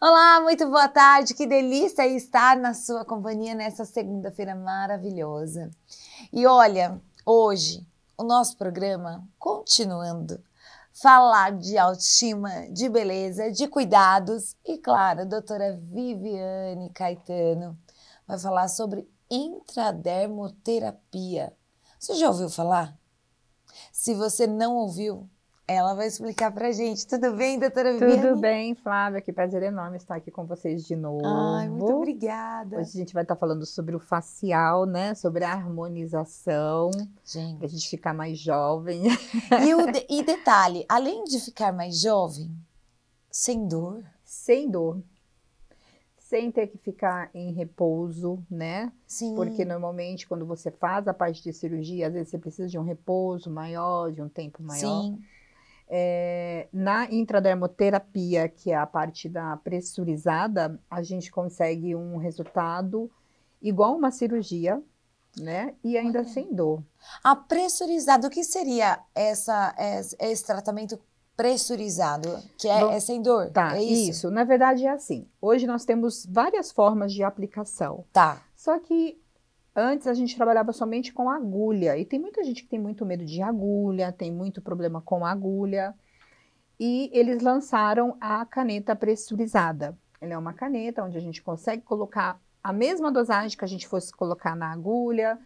Olá, muito boa tarde, que delícia estar na sua companhia nessa segunda-feira maravilhosa. E olha, hoje o nosso programa, continuando, falar de autoestima, de beleza, de cuidados e claro, a doutora Viviane Caetano vai falar sobre intradermoterapia. Você já ouviu falar? Se você não ouviu, ela vai explicar pra gente. Tudo bem, doutora Tudo Viviane? bem, Flávia? Que prazer enorme estar aqui com vocês de Ai, muito novo. obrigada. Hoje a gente vai estar falando sobre o facial, né? Sobre a harmonização, para Gente, a gente ficar mais jovem. e detalhe, além de ficar mais jovem, sem dor. Sem dor, sem ter que ficar em repouso, né? Porque Sim, normalmente quando você faz a parte de cirurgia, às vezes você precisa de um repouso maior, de um tempo maior. sim. Na intradermoterapia, que é a parte da pressurizada, a gente consegue um resultado igual uma cirurgia, né? E ainda Olha. sem dor. A pressurizada, o que seria esse tratamento pressurizado? Que é Bom, sem dor, tá, é isso? isso. Na verdade é assim. Hoje nós temos várias formas de aplicação. Tá, Só que antes a gente trabalhava somente com agulha. E tem muita gente que tem muito medo de agulha, tem muito problema com agulha. E eles lançaram a caneta pressurizada. Ela é uma caneta onde a gente consegue colocar a mesma dosagem que a gente fosse colocar na agulha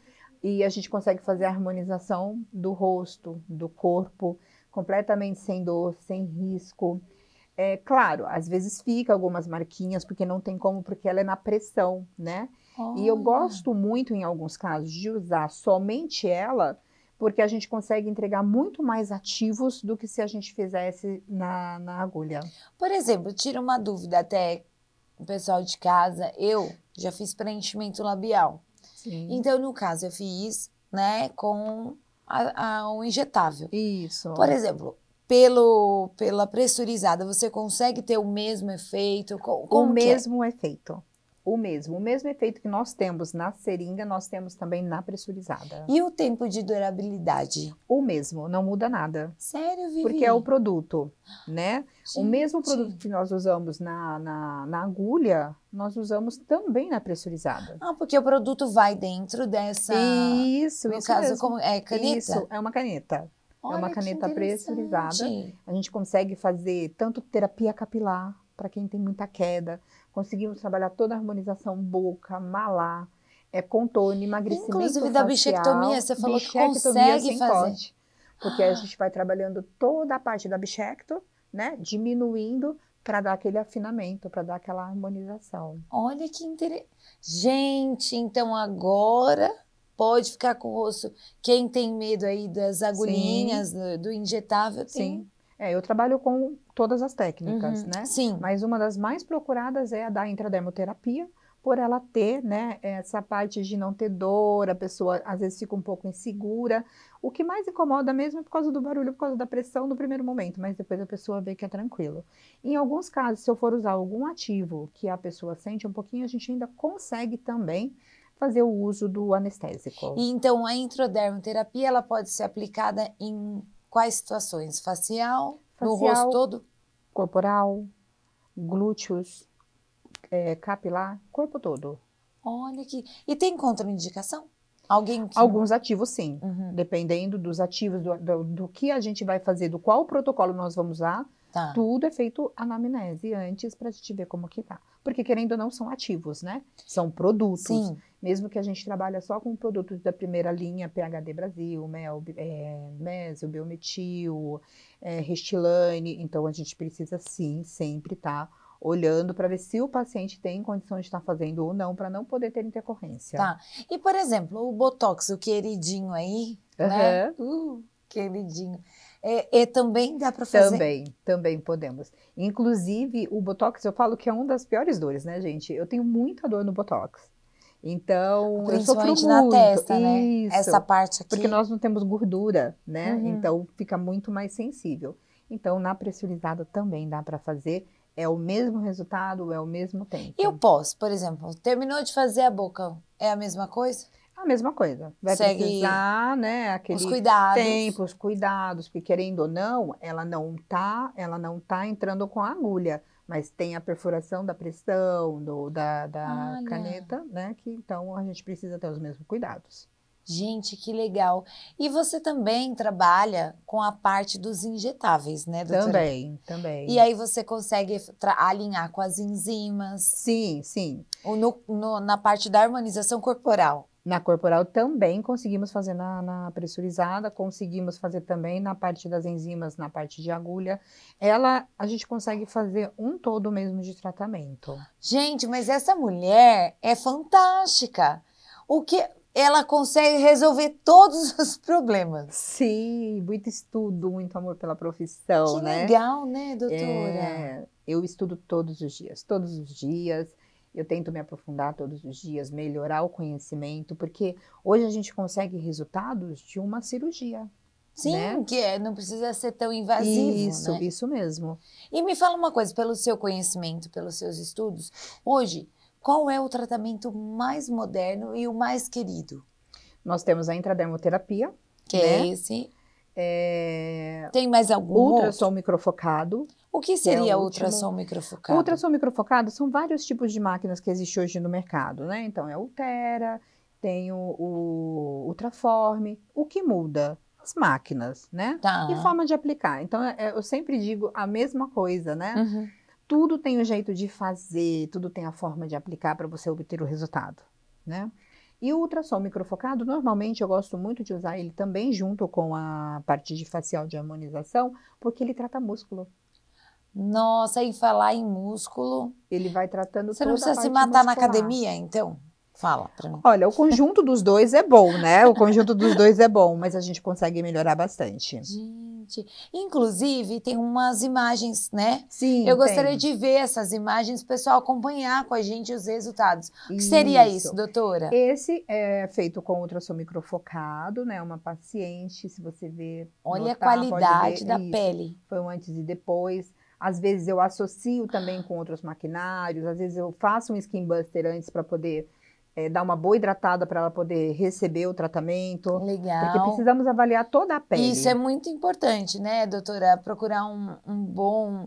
e a gente consegue fazer a harmonização do rosto, do corpo, completamente sem dor, sem risco. É claro, às vezes fica algumas marquinhas, porque não tem como, porque ela é na pressão, né? E eu olha. gosto muito, em alguns casos, de usar somente ela, porque a gente consegue entregar muito mais ativos do que se a gente fizesse na agulha. Por exemplo, tira uma dúvida até o pessoal de casa, eu já fiz preenchimento labial. Sim. Então, no caso, eu fiz, né, com o injetável. Por Isso. exemplo, pela pressurizada, você consegue ter o mesmo efeito? O Como que é? mesmo efeito. O mesmo. O mesmo efeito que nós temos na seringa, nós temos também na pressurizada. E o tempo de durabilidade? O mesmo, não muda nada. Sério, Porque é o Vivi? produto, né? O mesmo produto Gente. que nós usamos na agulha, nós usamos também na pressurizada. Ah, porque o produto vai dentro dessa, no Isso caso, mesmo. como é caneta? Isso, é uma caneta. É uma Olha que caneta pressurizada. interessante. A gente consegue fazer tanto terapia capilar, para quem tem muita queda. Conseguimos trabalhar toda a harmonização boca, malar, contorno, emagrecimento Inclusive da bichectomia, facial, você falou que bichectomia consegue sem fazer. corte. Porque a gente vai trabalhando toda a parte da bichecto, né? Diminuindo para dar aquele afinamento, para dar aquela harmonização. Olha que interessante. Gente, então agora pode ficar com o rosto. Quem tem medo aí das Sim, agulhinhas, do injetável, tem. sim. Eu trabalho com todas as técnicas, Uhum, né? sim, Mas uma das mais procuradas é a da intradermoterapia, por ela ter, né, essa parte de não ter dor, a pessoa às vezes fica um pouco insegura. O que mais incomoda mesmo é por causa do barulho, por causa da pressão no primeiro momento, mas depois a pessoa vê que é tranquilo. Em alguns casos, se eu for usar algum ativo que a pessoa sente um pouquinho, a gente ainda consegue também fazer o uso do anestésico. e então a intradermoterapia ela pode ser aplicada em quais situações? Facial, no rosto Facial, todo? corporal, glúteos, capilar, corpo todo. Olha que. E tem contraindicação? Alguém que. Alguns ativos, sim. Uhum, Dependendo dos ativos, do que a gente vai fazer, do qual protocolo nós vamos usar, tá. tudo é feito anamnese antes para a gente ver como que tá. Porque, querendo ou não, são ativos, né? São produtos. Sim. Mesmo que a gente trabalhe só com produtos da primeira linha, PHD Brasil, Mésio, Biometil, Restylane, então a gente precisa, sim, sempre estar olhando para ver se o paciente tem condição de estar fazendo ou não, para não poder ter intercorrência. Tá. E, por exemplo, o Botox, o queridinho aí, né? Aham. Queridinho. Também dá para fazer? Também podemos. Inclusive, o Botox, eu falo que é uma das piores dores, né, gente? Eu tenho muita dor no Botox. Então, eu sofro Principalmente na muito. testa, né? Essa Isso. parte Porque aqui. nós não temos gordura, né? Uhum. Então, fica muito mais sensível. Então, na pressurizada também dá para fazer. É o mesmo resultado, é o mesmo E o tempo. pós, por exemplo, terminou de fazer a boca, é a mesma coisa? A mesma coisa. Vai Segue precisar, né, os aquele cuidados. tempo, os cuidados, porque querendo ou não, ela não tá entrando com a agulha, mas tem a perfuração da pressão, da Olha, caneta, né, que então a gente precisa ter os mesmos cuidados. gente, que legal. E você também trabalha com a parte dos injetáveis, né, doutora? Também, E também. aí você consegue alinhar com as enzimas, Sim, sim. ou na parte da harmonização corporal. Na corporal também conseguimos fazer na pressurizada, conseguimos fazer também na parte das enzimas, na parte de agulha. A gente consegue fazer um todo mesmo de tratamento. Gente, mas essa mulher é fantástica. O que ela consegue resolver todos os problemas. Sim, muito estudo, muito amor pela profissão, Que né? legal, né, doutora? Eu estudo todos os dias, todos os dias. Eu tento me aprofundar todos os dias, melhorar o conhecimento, porque hoje a gente consegue resultados de uma cirurgia, né? Sim, não precisa ser tão invasivo, né? Isso mesmo. E me fala uma coisa, pelo seu conhecimento, pelos seus estudos, hoje, qual é o tratamento mais moderno e o mais querido? Nós temos a intradermoterapia, Que né? é esse? É, Tem mais algum ultrassom outro? microfocado. O que é o seria último. ultrassom microfocado? Ultrassom microfocado são vários tipos de máquinas que existem hoje no mercado, né? Então, é o Ultera, tem o Ultraform. O que muda? As máquinas, né? Tá. E forma de aplicar. Então, eu sempre digo a mesma coisa, né? Uhum. Tudo tem o jeito de fazer, tudo tem a forma de aplicar para você obter o resultado, né? E o ultrassom microfocado, normalmente eu gosto muito de usar ele também junto com a parte de facial de harmonização, porque ele trata músculo. Nossa, e falar em músculo, Ele vai tratando você não toda a precisa se parte matar na muscular. academia, então? Fala pra mim. Olha, o conjunto dos dois é bom, né? O conjunto dos dois é bom, mas a gente consegue melhorar bastante. Gente, inclusive tem umas imagens, né? Sim, Eu gostaria tem. de ver essas imagens, o pessoal acompanhar com a gente os resultados. O que seria isso, doutora? Esse é feito com ultrassom microfocado, né? Uma paciente, se você ver, Olha a notar, pode qualidade ver, da isso. pele. Foi um antes e depois. Às vezes eu associo também com outros maquinários, às vezes eu faço um skin buster antes para poder dar uma boa hidratada para ela poder receber o tratamento. Porque Legal. precisamos avaliar toda a pele. Isso é muito importante, né, doutora? Procurar um bom,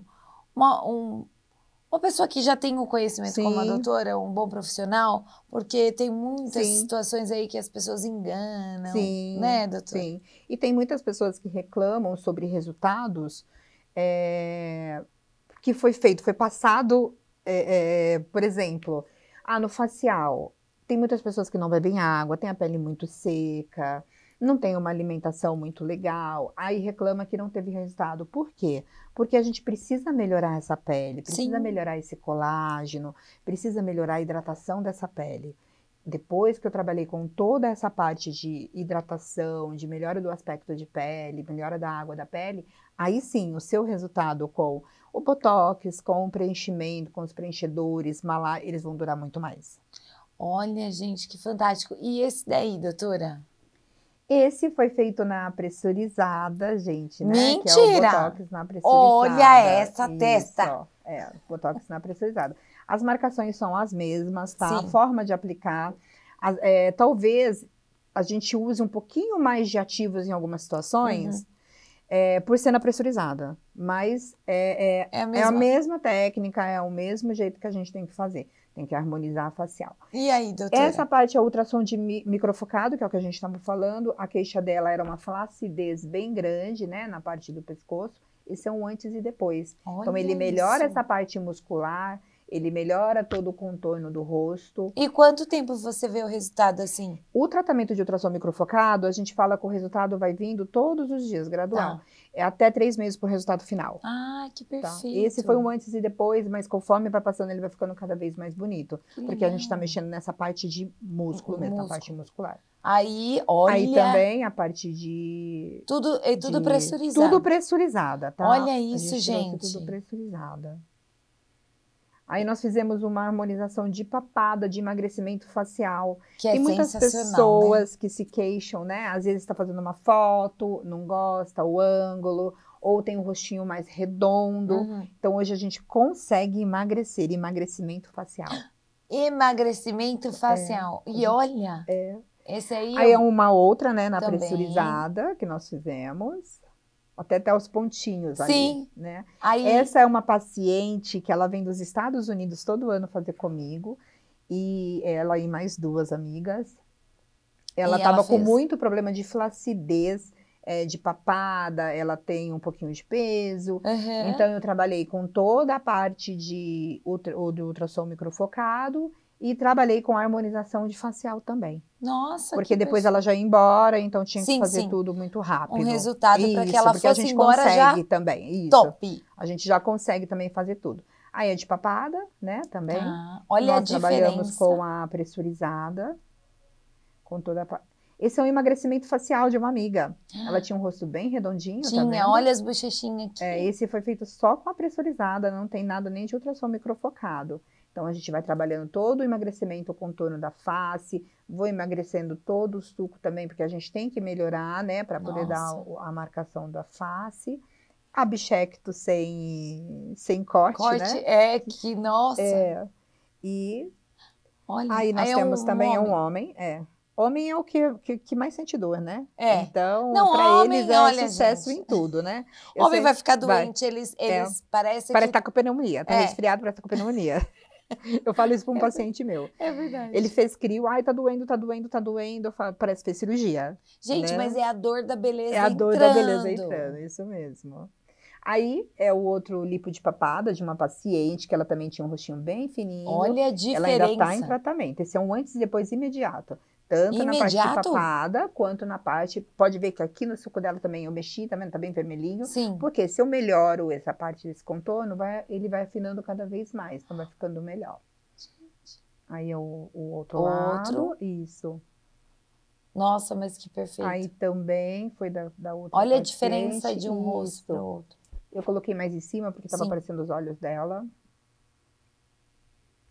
uma pessoa que já tem o conhecimento como a Sim. doutora, um bom profissional, porque tem muitas Sim. situações aí que as pessoas enganam, Sim, né, doutora? sim. E tem muitas pessoas que reclamam sobre resultados que foi feito, foi passado, por exemplo, no facial. Tem muitas pessoas que não bebem água, tem a pele muito seca, não tem uma alimentação muito legal, aí reclama que não teve resultado. Por quê? Porque a gente precisa melhorar essa pele, precisa Sim. melhorar esse colágeno, precisa melhorar a hidratação dessa pele. Depois que eu trabalhei com toda essa parte de hidratação, de melhora do aspecto de pele, melhora da água da pele, aí sim, o seu resultado com o Botox, com o preenchimento, com os preenchedores, malar, eles vão durar muito mais. Olha, gente, que fantástico. E esse daí, doutora? Esse foi feito na pressurizada, gente, né? Mentira! Que é o Botox na pressurizada. Olha essa Isso, testa! ó, Botox na pressurizada. As marcações são as mesmas, tá? A Sim. forma de aplicar. Talvez a gente use um pouquinho mais de ativos em algumas situações, por ser na pressurizada. Mas é a mesma técnica, é o mesmo jeito que a gente tem que fazer. Tem que harmonizar a facial. E aí, doutora? Essa parte é o ultrassom de microfocado, que é o que a gente estava falando. A queixa dela era uma flacidez bem grande, né, na parte do pescoço. Esse é um antes e depois. Olha então, ele melhora isso. essa parte muscular, ele melhora todo o contorno do rosto. E quanto tempo você vê o resultado assim? O tratamento de ultrassom microfocado, a gente fala que o resultado vai vindo todos os dias, gradual. Tá. É até 3 meses para o resultado final. Ah, que Tá? perfeito. Esse foi um antes e depois, mas conforme vai passando, ele vai ficando cada vez mais bonito. Que porque a gente está legal. mexendo nessa parte de músculo mesmo, na parte muscular. Aí, olha... Aí também a parte de... Tudo pressurizado. Tudo pressurizada, tá? Olha isso, a gente. Trouxe tudo pressurizada. Aí nós fizemos uma harmonização de papada, de emagrecimento facial. Que é tem muitas sensacional, pessoas que se queixam, né? Às vezes está fazendo uma foto, não gosta, o ângulo, ou tem um rostinho mais redondo. Então hoje a gente consegue emagrecimento facial. Emagrecimento facial. E olha, Esse aí, Aí é uma outra, né, na também. pressurizada que nós fizemos. Até os pontinhos ali, Sim. né? Aí, Essa é uma paciente que ela vem dos Estados Unidos todo ano fazer comigo. E ela e mais duas amigas. Ela e ela estava com fez. muito problema de flacidez, de papada, ela tem um pouquinho de peso. Aham. Então, eu trabalhei com toda a parte do ultrassom microfocado e trabalhei com a harmonização de facial também. Nossa, Porque que depois ela perfeito. já ia embora, então tinha que Sim, fazer sim. tudo muito Um rápido. resultado para que Isso, ela porque a fosse gente embora consegue já também, isso. top. A gente já consegue também fazer tudo. Aí é de papada, né, também. Tá. Olha a Nós trabalhamos diferença. com a pressurizada, com toda a... Esse é um emagrecimento facial de uma amiga. Ela tinha um rosto bem redondinho, tá Tinha, vendo? olha as bochechinhas aqui. Esse foi feito só com a pressurizada, não tem nada nem de ultrassom microfocado. Então, a gente vai trabalhando todo o emagrecimento, o contorno da face, vou emagrecendo todo o suco também, porque a gente tem que melhorar, né, para poder dar Nossa. a marcação da face. A bichecto sem corte, Corte né? que, nossa. E Olha, aí nós aí é temos um também um homem. homem. Homem é o que mais sente dor, né? É. Então, Não, para eles homem, é olha, sucesso gente. em tudo, né? Eu Homem vai sei, ficar vai. doente, eles É, parece parece que. estar com pneumonia, tá É, resfriado, parece estar com pneumonia. Eu falo isso para um é, ver- paciente meu. é Ele verdade. fez crio, ai, tá doendo, tá doendo, tá doendo. Eu falo, parece que fez cirurgia, Gente, mas né? é a dor da É beleza a dor da beleza entrando. entrando, isso mesmo. Aí é o outro lipo de papada de uma paciente que ela também tinha um rostinho bem fininho. Olha a Ela ainda está em diferença. tratamento. Esse é um antes e depois imediato. Tanto na parte de Imediato? papada, quanto na parte... Pode ver que aqui no suco dela também eu mexi, tá vendo? Tá bem vermelhinho. Sim. Porque se eu melhoro essa parte desse contorno, ele vai afinando cada vez mais. Então vai ficando melhor. Aí é o outro lado. Isso. Nossa, mas que perfeito. Aí também foi da outra Olha a paciente. diferença de um rosto para o Isso. outro. Eu coloquei mais em cima porque estava Sim. aparecendo os olhos dela.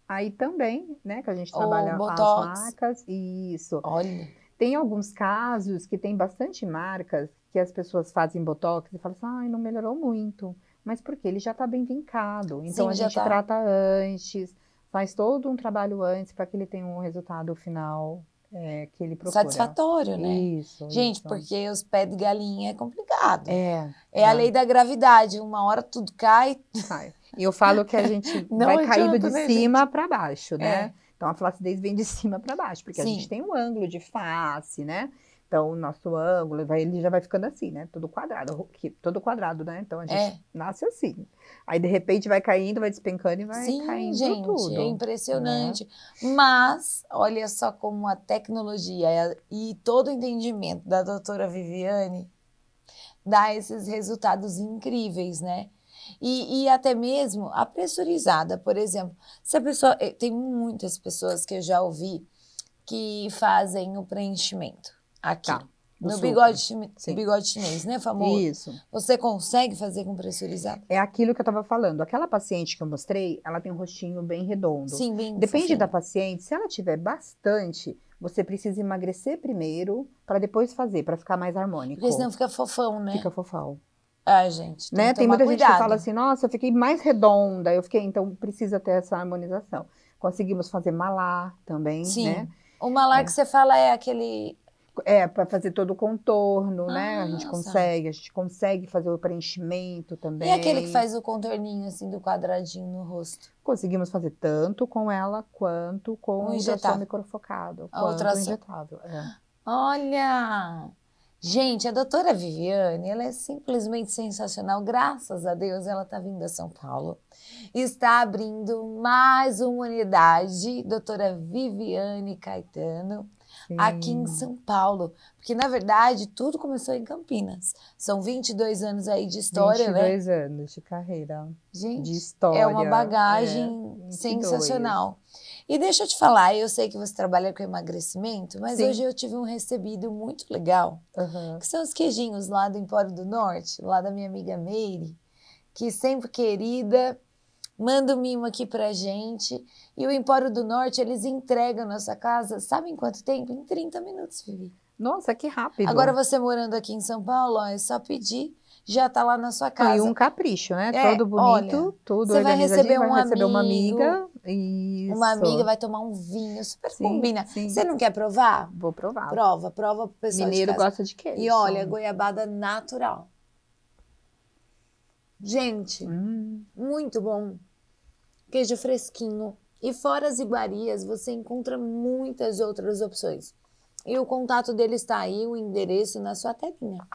Aí também, né, que a gente O trabalha as Botox. marcas. Isso. Olha. Tem alguns casos que tem bastante marcas que as pessoas fazem botox e falam assim, ai, não melhorou muito. Mas por quê? Ele já está bem vincado. Então Sim, a já gente tá. trata antes, faz todo um trabalho antes para que ele tenha um resultado final que ele procura. Satisfatório, né? Isso. Gente, isso. porque os pés de galinha é complicado. É a lei da gravidade. Uma hora tudo cai. Cai. E eu falo que a gente Não vai caindo adianta, de né, cima para baixo, né? É. Então a flacidez vem de cima para baixo, porque a Sim. gente tem um ângulo de face, né? Então o nosso ângulo ele já vai ficando assim, né? Todo quadrado, né? Então a gente nasce assim. Aí de repente vai caindo, vai despencando e vai Sim, caindo gente, tudo. é impressionante. Né? Mas olha só como a tecnologia e todo o entendimento da doutora Viviane dá esses resultados incríveis, né? E até mesmo a pressurizada, por exemplo. Se a pessoa, tem muitas pessoas que eu já ouvi que fazem o preenchimento aqui. Tá, No suco. bigode chinês, né, famoso? Isso. Você consegue fazer com pressurizada? É aquilo que eu estava falando. Aquela paciente que eu mostrei, ela tem um rostinho bem redondo. Sim, bem Depende fofinho. da paciente. Se ela tiver bastante, você precisa emagrecer primeiro para depois fazer, para ficar mais harmônico. Porque senão fica fofão, né? Fica fofão. Ah, gente, tem Né? que Tem tomar muita cuidado. gente que fala assim, nossa, eu fiquei mais redonda. Eu fiquei, então precisa ter essa harmonização. Conseguimos fazer malar também, Sim. né? O malar que você fala é aquele... para fazer todo o contorno, né? A gente consegue fazer o preenchimento também. E aquele que faz o contorninho, assim, do quadradinho no rosto? Conseguimos fazer tanto com ela, quanto com o ultrassom microfocado. Quanto o injetável. Olha! Gente, a doutora Viviane, ela é simplesmente sensacional. Graças a Deus, ela está vindo a São Paulo. Está abrindo mais uma unidade, doutora Viviane Caetano, aqui em São Paulo. Porque, na verdade, tudo começou em Campinas. São 22 anos aí de história, 22 né? anos de carreira. Gente, de história. É uma bagagem sensacional. E deixa eu te falar, eu sei que você trabalha com emagrecimento, mas hoje eu tive um recebido muito legal, que são os queijinhos lá do Empório do Norte, lá da minha amiga Meire, que sempre querida, manda um mimo aqui pra gente. E o Empório do Norte, eles entregam a nossa casa, sabe em quanto tempo? Em 30 minutos, Vivi. Nossa, que rápido. Agora você morando aqui em São Paulo, ó, é só pedir, já tá lá na sua E casa. um capricho, né? É, Todo bonito, olha, tudo você vai receber organizadinho, vai receber uma amigo, amiga. uma amiga Isso. vai tomar um vinho, super Sim, combina. sim. Você não quer provar? Vou provar. Prova pro pessoal de Mineiro casa. gosta de queijo. E olha, goiabada natural. Gente, muito bom. Queijo fresquinho. E fora as iguarias, você encontra muitas outras opções. E o contato dele está aí, o endereço na sua telinha.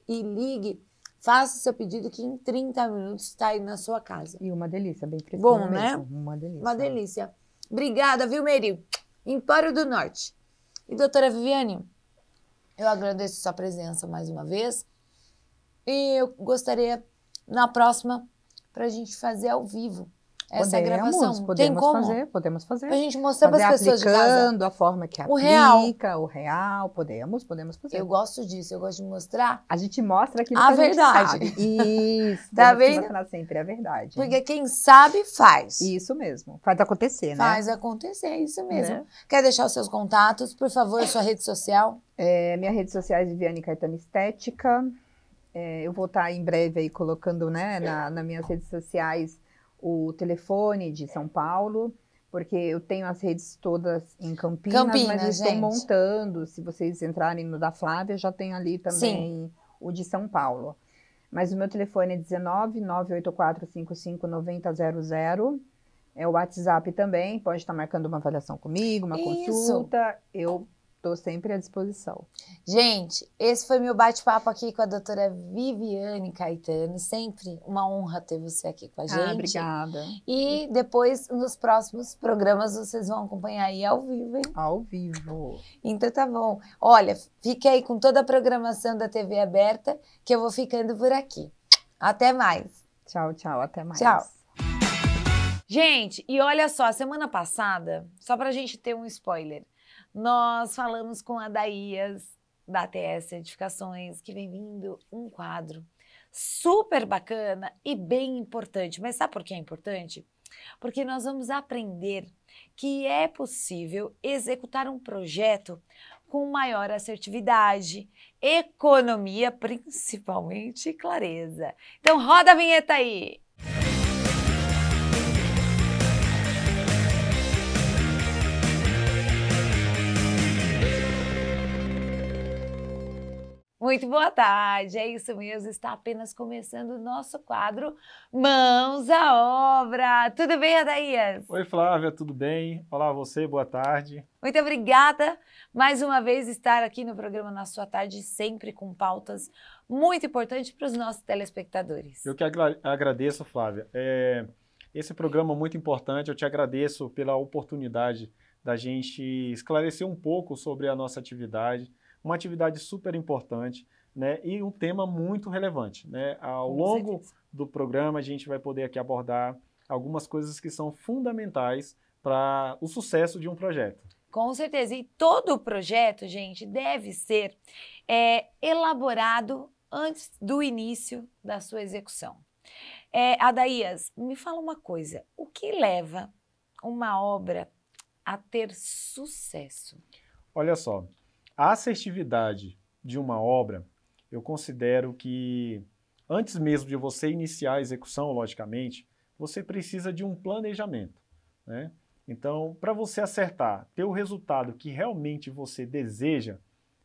E ligue, faça seu pedido que em 30 minutos está aí na sua casa. E uma delícia, bem fresquinho Bom, mesmo. né? Uma delícia. Uma delícia. Obrigada, viu, Meri? Empório do Norte. E doutora Viviane, eu agradeço sua presença mais uma vez. E eu gostaria, na próxima, para a gente fazer ao vivo essa gravação. Tem como? Podemos fazer. Pra gente mostrar para as pessoas de casa. Aplicando a forma que O aplica, o real. Podemos fazer. Eu gosto disso, eu gosto de mostrar. A gente mostra aquilo A que a verdade. gente sabe. Isso, Tá temos que vendo? mostrar sempre a verdade. Porque quem sabe, faz. Isso mesmo. Faz acontecer, né? Faz acontecer, isso mesmo. Né? Quer deixar os seus contatos, por favor, sua rede social? Minha rede social é Viviane Caetano Estética. Eu vou estar em breve aí colocando, né, nas minhas redes sociais o telefone de São Paulo, porque eu tenho as redes todas em Campinas, mas eu estou montando. Se vocês entrarem no da Flávia, já tem ali também o de São Paulo. Mas o meu telefone é 19 984 55 9000. É o WhatsApp também, pode estar marcando uma avaliação comigo, uma consulta. Eu estou sempre à disposição. Gente, esse foi meu bate-papo aqui com a doutora Viviane Caetano. Sempre uma honra ter você aqui com a gente. Obrigada. E depois, nos próximos programas, vocês vão acompanhar aí ao vivo, hein? Ao vivo. Então tá bom. Olha, fique aí com toda a programação da TV aberta, que eu vou ficando por aqui. Até mais. Tchau, tchau. Até mais. Tchau. Gente, e olha só, semana passada, só pra gente ter um spoiler, nós falamos com a Daías, da ATS Edificações, que vem vindo um quadro super bacana e bem importante. Mas sabe por que é importante? Porque nós vamos aprender que é possível executar um projeto com maior assertividade, economia, principalmente, e clareza. Então roda a vinheta aí! Muito boa tarde, é isso mesmo, está apenas começando o nosso quadro Mãos à Obra. Tudo bem, Adaías? Oi, Flávia, tudo bem? Olá, você, boa tarde. Muito obrigada, mais uma vez, estar aqui no programa Na Sua Tarde, sempre com pautas muito importantes para os nossos telespectadores. Eu que agradeço, Flávia. Esse programa é muito importante, eu te agradeço pela oportunidade da gente esclarecer um pouco sobre a nossa atividade, uma atividade super importante, né, e um tema muito relevante, né? Ao longo do programa a gente vai poder aqui abordar algumas coisas que são fundamentais para o sucesso de um projeto. Com certeza, e todo o projeto, gente, deve ser elaborado antes do início da sua execução. Adaías, me fala uma coisa, o que leva uma obra a ter sucesso? Olha só, a assertividade de uma obra, eu considero que antes mesmo de você iniciar a execução, logicamente, você precisa de um planejamento, né? Então, para você acertar, ter o resultado que realmente você deseja,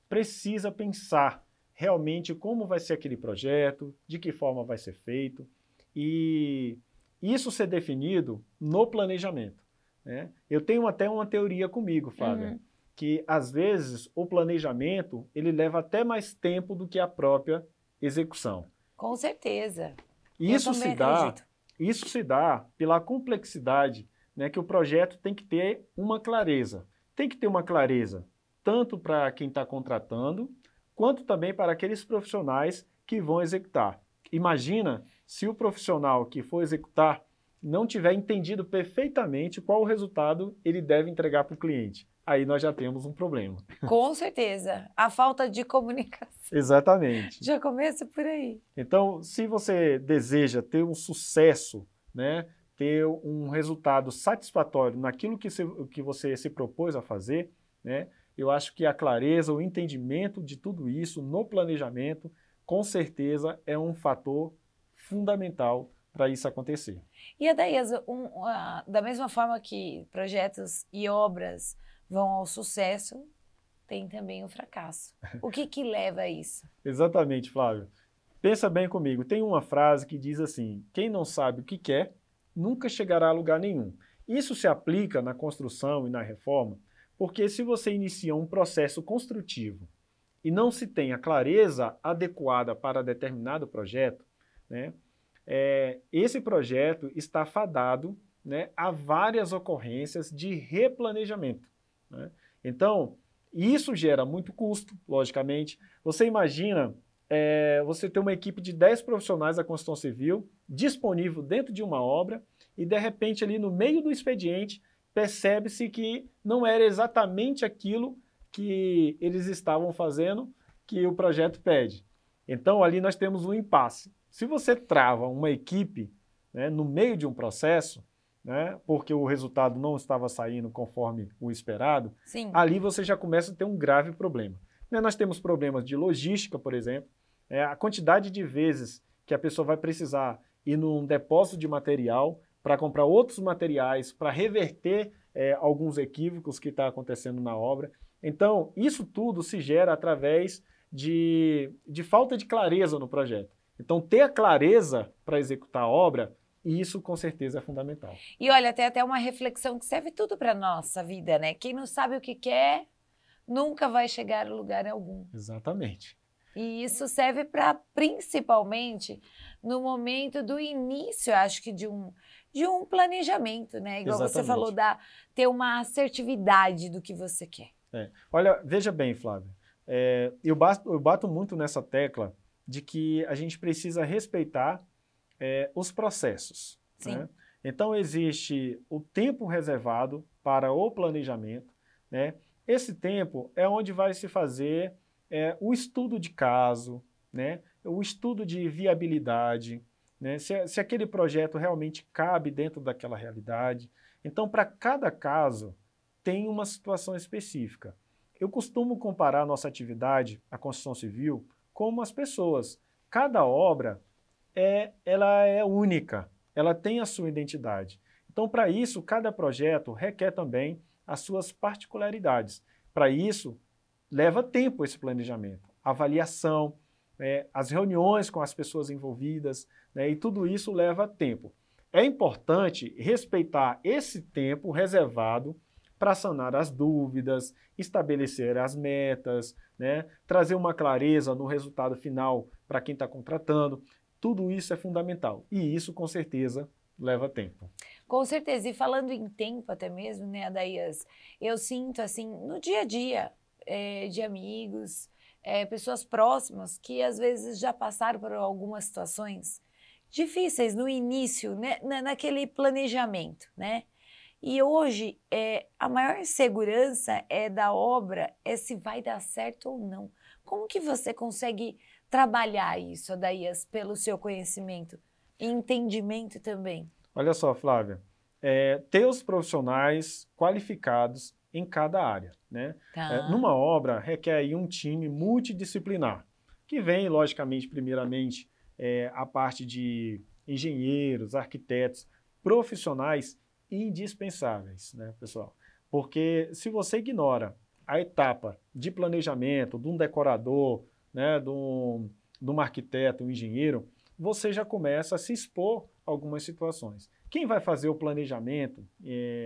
precisa pensar realmente como vai ser aquele projeto, de que forma vai ser feito, e isso ser definido no planejamento, né? Eu tenho até uma teoria comigo, Flávia, que às vezes o planejamento ele leva até mais tempo do que a própria execução. Com certeza. Isso se dá pela complexidade, né, que o projeto tem que ter uma clareza. Tem que ter uma clareza tanto para quem está contratando, quanto também para aqueles profissionais que vão executar. Imagina se o profissional que for executar não tiver entendido perfeitamente qual o resultado ele deve entregar para o cliente. Aí nós já temos um problema. Com certeza. A falta de comunicação. Exatamente. Já começa por aí. Então, se você deseja ter um sucesso, né, ter um resultado satisfatório naquilo que você se propôs a fazer, né, eu acho que a clareza, o entendimento de tudo isso no planejamento com certeza é um fator fundamental para isso acontecer. E, Adaías, da mesma forma que projetos e obras vão ao sucesso, tem também o fracasso. O que leva a isso? Exatamente, Flávio. Pensa bem comigo, tem uma frase que diz assim: quem não sabe o que quer, nunca chegará a lugar nenhum. Isso se aplica na construção e na reforma, porque se você inicia um processo construtivo e não se tem a clareza adequada para determinado projeto, né, esse projeto está fadado, né, a várias ocorrências de replanejamento, né? Então, isso gera muito custo, logicamente. Você imagina você ter uma equipe de 10 profissionais da construção civil disponível dentro de uma obra e, de repente, ali no meio do expediente, percebe-se que não era exatamente aquilo que eles estavam fazendo que o projeto pede. Então, ali nós temos um impasse. Se você trava uma equipe, né, no meio de um processo, né, porque o resultado não estava saindo conforme o esperado, Sim. Ali você já começa a ter um grave problema. Né, nós temos problemas de logística, por exemplo, a quantidade de vezes que a pessoa vai precisar ir num depósito de material para comprar outros materiais, para reverter alguns equívocos que está acontecendo na obra. Então, isso tudo se gera através de falta de clareza no projeto. Então, ter a clareza para executar a obra, isso com certeza é fundamental. E olha, tem até uma reflexão que serve tudo para a nossa vida, né? Quem não sabe o que quer, nunca vai chegar a lugar algum. Exatamente. E isso serve para, principalmente, no momento do início, acho que de um planejamento, né? Igual Exatamente. você falou, ter uma assertividade do que você quer. Olha, veja bem, Flávia, eu bato muito nessa tecla de que a gente precisa respeitar os processos. Sim. Né? Então, existe o tempo reservado para o planejamento, né? Esse tempo é onde vai se fazer o estudo de caso, né? O estudo de viabilidade, né? Se aquele projeto realmente cabe dentro daquela realidade. Então, para cada caso, tem uma situação específica. Eu costumo comparar a nossa atividade, a construção civil, com as pessoas. Cada obra ela é única, ela tem a sua identidade. Então, para isso, cada projeto requer também as suas particularidades. Para isso, leva tempo esse planejamento, avaliação, as reuniões com as pessoas envolvidas, né, e tudo isso leva tempo. É importante respeitar esse tempo reservado para sanar as dúvidas, estabelecer as metas, né, trazer uma clareza no resultado final para quem está contratando. Tudo isso é fundamental e isso, com certeza, leva tempo. Com certeza. E falando em tempo até mesmo, né, Adaías, eu sinto, assim, no dia a dia, de amigos, pessoas próximas que, às vezes, já passaram por algumas situações difíceis no início, né, naquele planejamento, né? E hoje, a maior insegurança da obra se vai dar certo ou não. Como que você consegue trabalhar isso, Adaías, pelo seu conhecimento e entendimento também? Olha só, Flávia, ter os profissionais qualificados em cada área, né? Tá. Numa obra, requer aí um time multidisciplinar, que vem, logicamente, primeiramente, a parte de engenheiros, arquitetos, profissionais indispensáveis, né, pessoal? Porque se você ignora a etapa de planejamento de um decorador, né, de um arquiteto, um engenheiro, você já começa a se expor a algumas situações. Quem vai fazer o planejamento,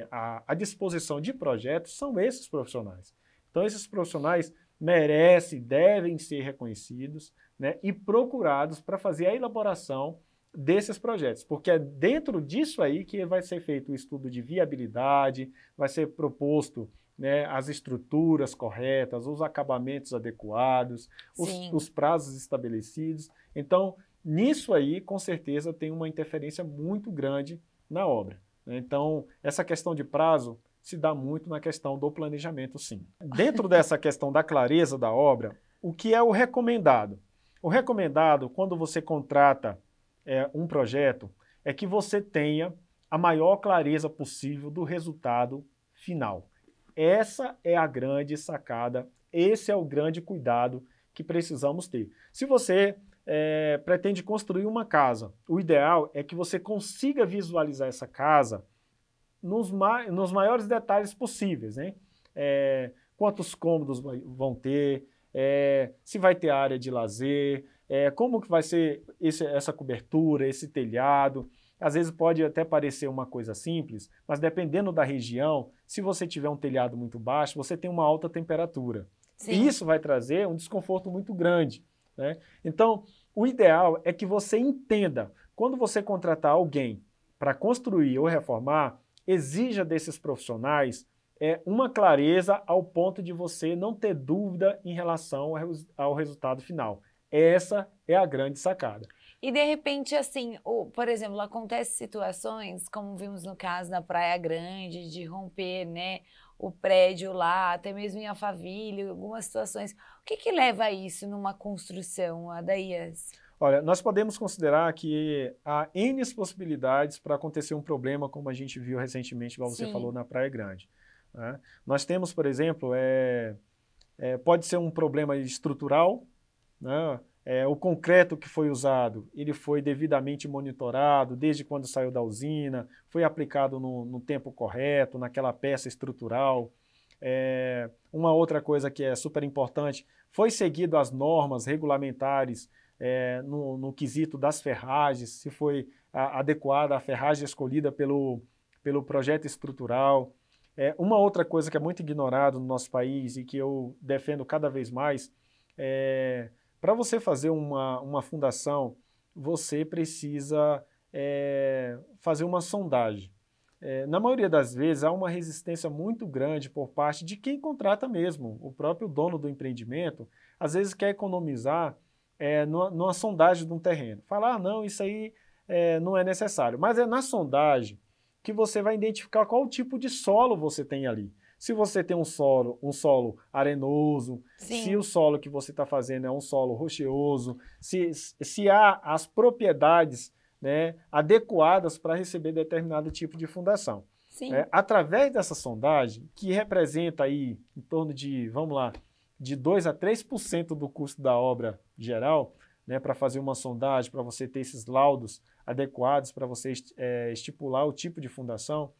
a disposição de projetos, são esses profissionais. Então, esses profissionais merecem, devem ser reconhecidos, né, e procurados para fazer a elaboração desses projetos, porque é dentro disso aí que vai ser feito o estudo de viabilidade, vai ser proposto, né, as estruturas corretas, os acabamentos adequados, os prazos estabelecidos. Então, nisso aí, com certeza, tem uma interferência muito grande na obra. Então, essa questão de prazo se dá muito na questão do planejamento, sim. Dentro dessa questão da clareza da obra, o que é o recomendado? O recomendado, quando você contrata um projeto, é que você tenha a maior clareza possível do resultado final. Essa é a grande sacada, esse é o grande cuidado que precisamos ter. Se você pretende construir uma casa. O ideal é que você consiga visualizar essa casa nos maiores detalhes possíveis, né? Quantos cômodos vão ter, se vai ter área de lazer, como que vai ser essa cobertura, esse telhado. Às vezes pode até parecer uma coisa simples, mas dependendo da região, se você tiver um telhado muito baixo, você tem uma alta temperatura. Sim. E isso vai trazer um desconforto muito grande, né? Então, o ideal é que você entenda, quando você contratar alguém para construir ou reformar, exija desses profissionais uma clareza ao ponto de você não ter dúvida em relação ao resultado final. Essa é a grande sacada. E de repente, assim, por exemplo, acontecem situações, como vimos no caso da Praia Grande, de romper, né, o prédio lá, até mesmo em Alphaville, algumas situações. O que leva a isso numa construção, Adaías? Olha, nós podemos considerar que há N possibilidades para acontecer um problema, como a gente viu recentemente, igual você falou, na Praia Grande, né? Nós temos, por exemplo, pode ser um problema estrutural, né? O concreto que foi usado, ele foi devidamente monitorado desde quando saiu da usina, foi aplicado no tempo correto, naquela peça estrutural. Uma outra coisa que é super importante, foi seguido as normas regulamentares no quesito das ferragens, se foi adequada a ferragem escolhida pelo projeto estrutural. Uma outra coisa que é muito ignorada no nosso país e que eu defendo cada vez mais para você fazer uma fundação, você precisa fazer uma sondagem. Na maioria das vezes, há uma resistência muito grande por parte de quem contrata mesmo. O próprio dono do empreendimento, às vezes, quer economizar numa sondagem de um terreno. Fala, não, isso aí não é necessário. Mas é na sondagem que você vai identificar qual tipo de solo você tem ali. Se você tem um solo arenoso, Sim. Se o solo que você está fazendo é um solo rochoso, se há as propriedades, né, adequadas para receber determinado tipo de fundação. Sim. Através dessa sondagem, que representa aí em torno de, vamos lá, de 2 a 3% do custo da obra geral, né, para fazer uma sondagem, para você ter esses laudos adequados, para você estipular o tipo de fundação,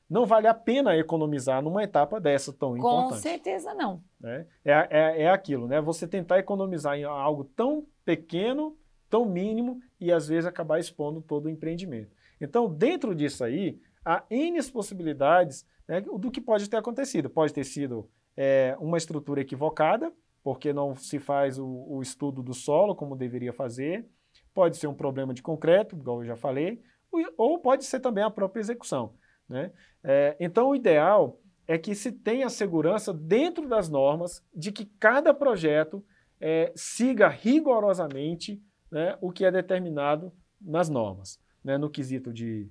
não vale a pena economizar numa etapa dessa tão importante. Com certeza não. Né? É aquilo, né? Você tentar economizar em algo tão pequeno, tão mínimo, e às vezes acabar expondo todo o empreendimento. Então, dentro disso aí, há N possibilidades, né, do que pode ter acontecido. Pode ter sido uma estrutura equivocada, porque não se faz o estudo do solo como deveria fazer. Pode ser um problema de concreto, igual eu já falei, ou pode ser também a própria execução. Né? Então, o ideal é que se tenha segurança dentro das normas de que cada projeto siga rigorosamente, né, o que é determinado nas normas, né? No quesito de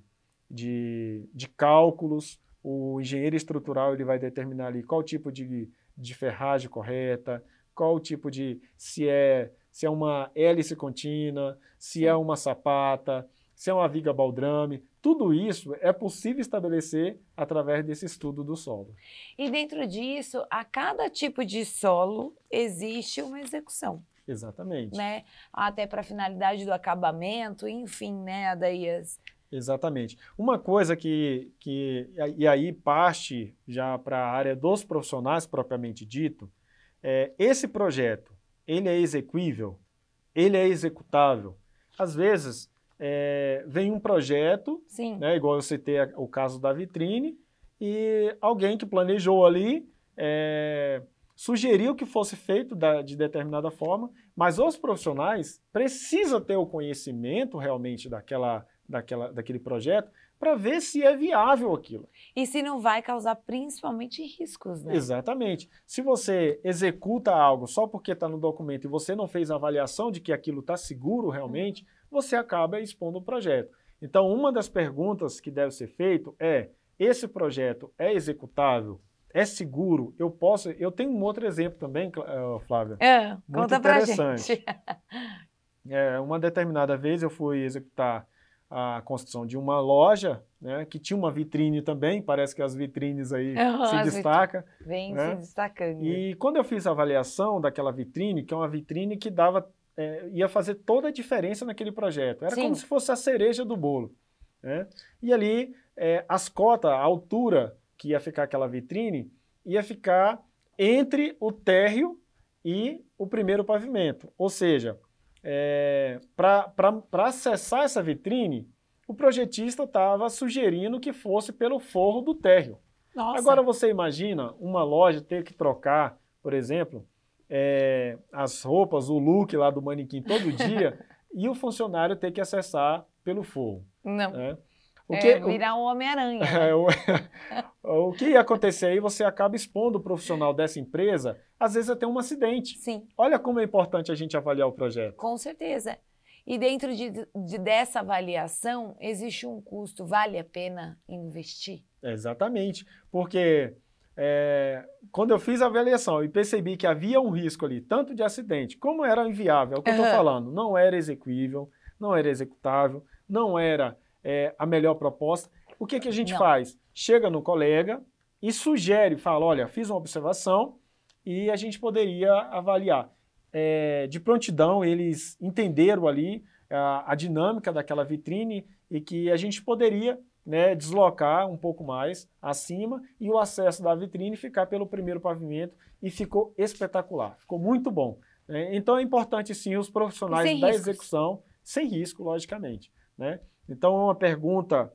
cálculos, o engenheiro estrutural ele vai determinar ali qual tipo de ferragem correta, qual o tipo se é uma hélice contínua, se é uma sapata, se é uma viga baldrame. Tudo isso é possível estabelecer através desse estudo do solo. E dentro disso, a cada tipo de solo existe uma execução. Exatamente. Né? Até para a finalidade do acabamento, enfim, né, Adaías? Exatamente. Uma coisa e aí parte já para a área dos profissionais propriamente dito, esse projeto, ele é execuível? Ele é executável? Às vezes, vem um projeto, né, igual eu citei o caso da vitrine, e alguém que planejou ali sugeriu que fosse feito de determinada forma, mas os profissionais precisam ter o conhecimento realmente daquele projeto para ver se é viável aquilo. E se não vai causar principalmente riscos, né? Exatamente. Se você executa algo só porque está no documento e você não fez a avaliação de que aquilo está seguro realmente, você acaba expondo o projeto. Então, uma das perguntas que deve ser feito esse projeto é executável? É seguro? Eu tenho um outro exemplo também, Flávia. Muito conta interessante. Pra gente. Uma determinada vez eu fui executar a construção de uma loja, né, que tinha uma vitrine também, parece que as vitrines aí se destacam. Vem se destacando. E quando eu fiz a avaliação daquela vitrine, que é uma vitrine que dava ia fazer toda a diferença naquele projeto. Era Sim. como se fosse a cereja do bolo, né? E ali, as cotas, a altura que ia ficar aquela vitrine, ia ficar entre o térreo e o primeiro pavimento. Ou seja, para acessar essa vitrine, o projetista estava sugerindo que fosse pelo forro do térreo. Nossa. Agora você imagina uma loja ter que trocar, por exemplo, as roupas, o look lá do manequim todo dia e o funcionário ter que acessar pelo forro. Não. Né? Virar um Homem-Aranha. Né? O que ia acontecer aí, você acaba expondo o profissional dessa empresa, às vezes até um acidente. Sim. Olha como é importante a gente avaliar o projeto. Com certeza. E dentro dessa avaliação, existe um custo. Vale a pena investir? Exatamente. Porque quando eu fiz a avaliação e percebi que havia um risco ali, tanto de acidente, como era inviável, é o que eu estou falando, não era execuível, não era executável, não era a melhor proposta. O que a gente faz? Chega no colega e sugere, fala, olha, fiz uma observação e a gente poderia avaliar. De prontidão, eles entenderam ali a dinâmica daquela vitrine e que a gente poderia, né, deslocar um pouco mais acima e o acesso da vitrine ficar pelo primeiro pavimento e ficou espetacular, ficou muito bom. Né? Então é importante sim os profissionais da execução, sem risco, logicamente. Né? Então uma pergunta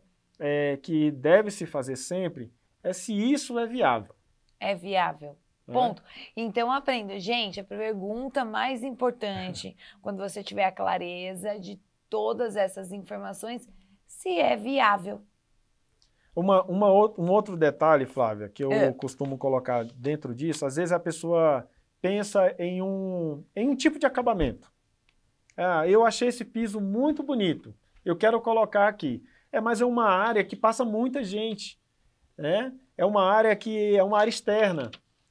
que deve se fazer sempre é se isso é viável. É viável. Ponto. Então aprenda, gente, a pergunta mais importante, quando você tiver a clareza de todas essas informações, se é viável. Um outro detalhe, Flávia, que eu costumo colocar dentro disso, às vezes a pessoa pensa em um tipo de acabamento. Eu achei esse piso muito bonito, eu quero colocar aqui. Mas é uma área que passa muita gente, né? É uma área que é uma área externa.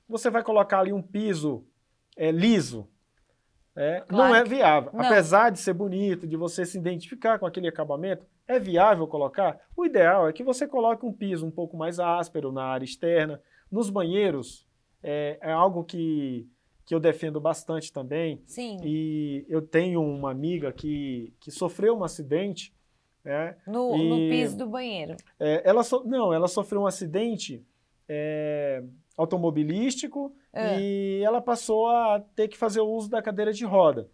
Você vai colocar ali um piso liso, claro, não é viável. Não. Apesar de ser bonito, de você se identificar com aquele acabamento, é viável colocar? O ideal é que você coloque um piso um pouco mais áspero na área externa. Nos banheiros, é algo que eu defendo bastante também. Sim. E eu tenho uma amiga que sofreu um acidente. No piso do banheiro. Ela sofreu um acidente automobilístico e ela passou a ter que fazer o uso da cadeira de roda.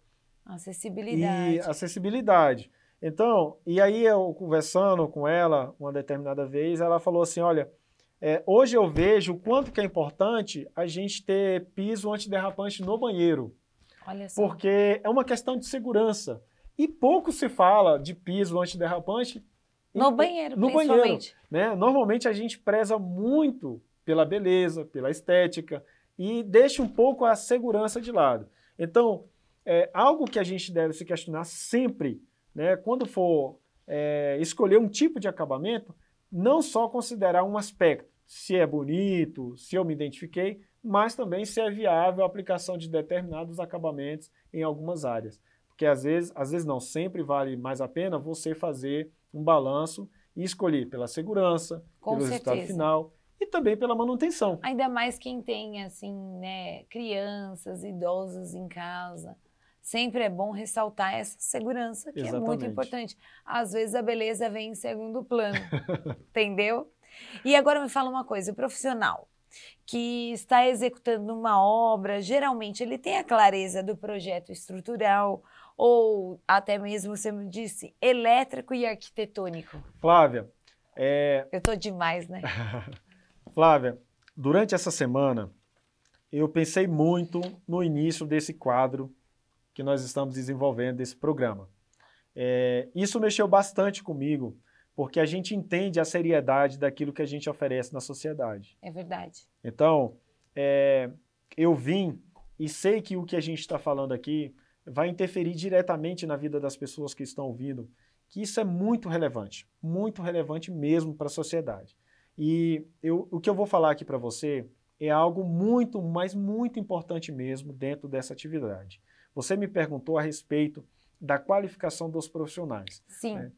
Acessibilidade. Então, e aí eu conversando com ela uma determinada vez, ela falou assim, olha, hoje eu vejo o quanto que é importante a gente ter piso antiderrapante no banheiro. Olha só. Porque é uma questão de segurança. E pouco se fala de piso antiderrapante no banheiro, principalmente. Né? Normalmente a gente preza muito pela beleza, pela estética e deixa um pouco a segurança de lado. Então, algo que a gente deve se questionar sempre, né, quando for escolher um tipo de acabamento, não só considerar um aspecto, se é bonito, se eu me identifiquei, mas também se é viável a aplicação de determinados acabamentos em algumas áreas. Porque às vezes não, sempre vale mais a pena você fazer um balanço e escolher pela segurança, pelo resultado final e também pela manutenção. Ainda mais quem tem, assim, né, crianças, idosos em casa. Sempre é bom ressaltar essa segurança, que é muito importante. Às vezes a beleza vem em segundo plano, entendeu? E agora me fala uma coisa, o profissional que está executando uma obra, geralmente ele tem a clareza do projeto estrutural ou até mesmo, você me disse, elétrico e arquitetônico. Flávia, eu tô demais, né? Flávia, durante essa semana eu pensei muito no início desse quadro que nós estamos desenvolvendo, desse programa. Isso mexeu bastante comigo, porque a gente entende a seriedade daquilo que a gente oferece na sociedade. É verdade. Então, eu vim e sei que o que a gente está falando aqui vai interferir diretamente na vida das pessoas que estão ouvindo, que isso é muito relevante mesmo para a sociedade. E o que eu vou falar aqui para você é algo muito, mas muito importante mesmo dentro dessa atividade. Você me perguntou a respeito da qualificação dos profissionais. Sim. Né?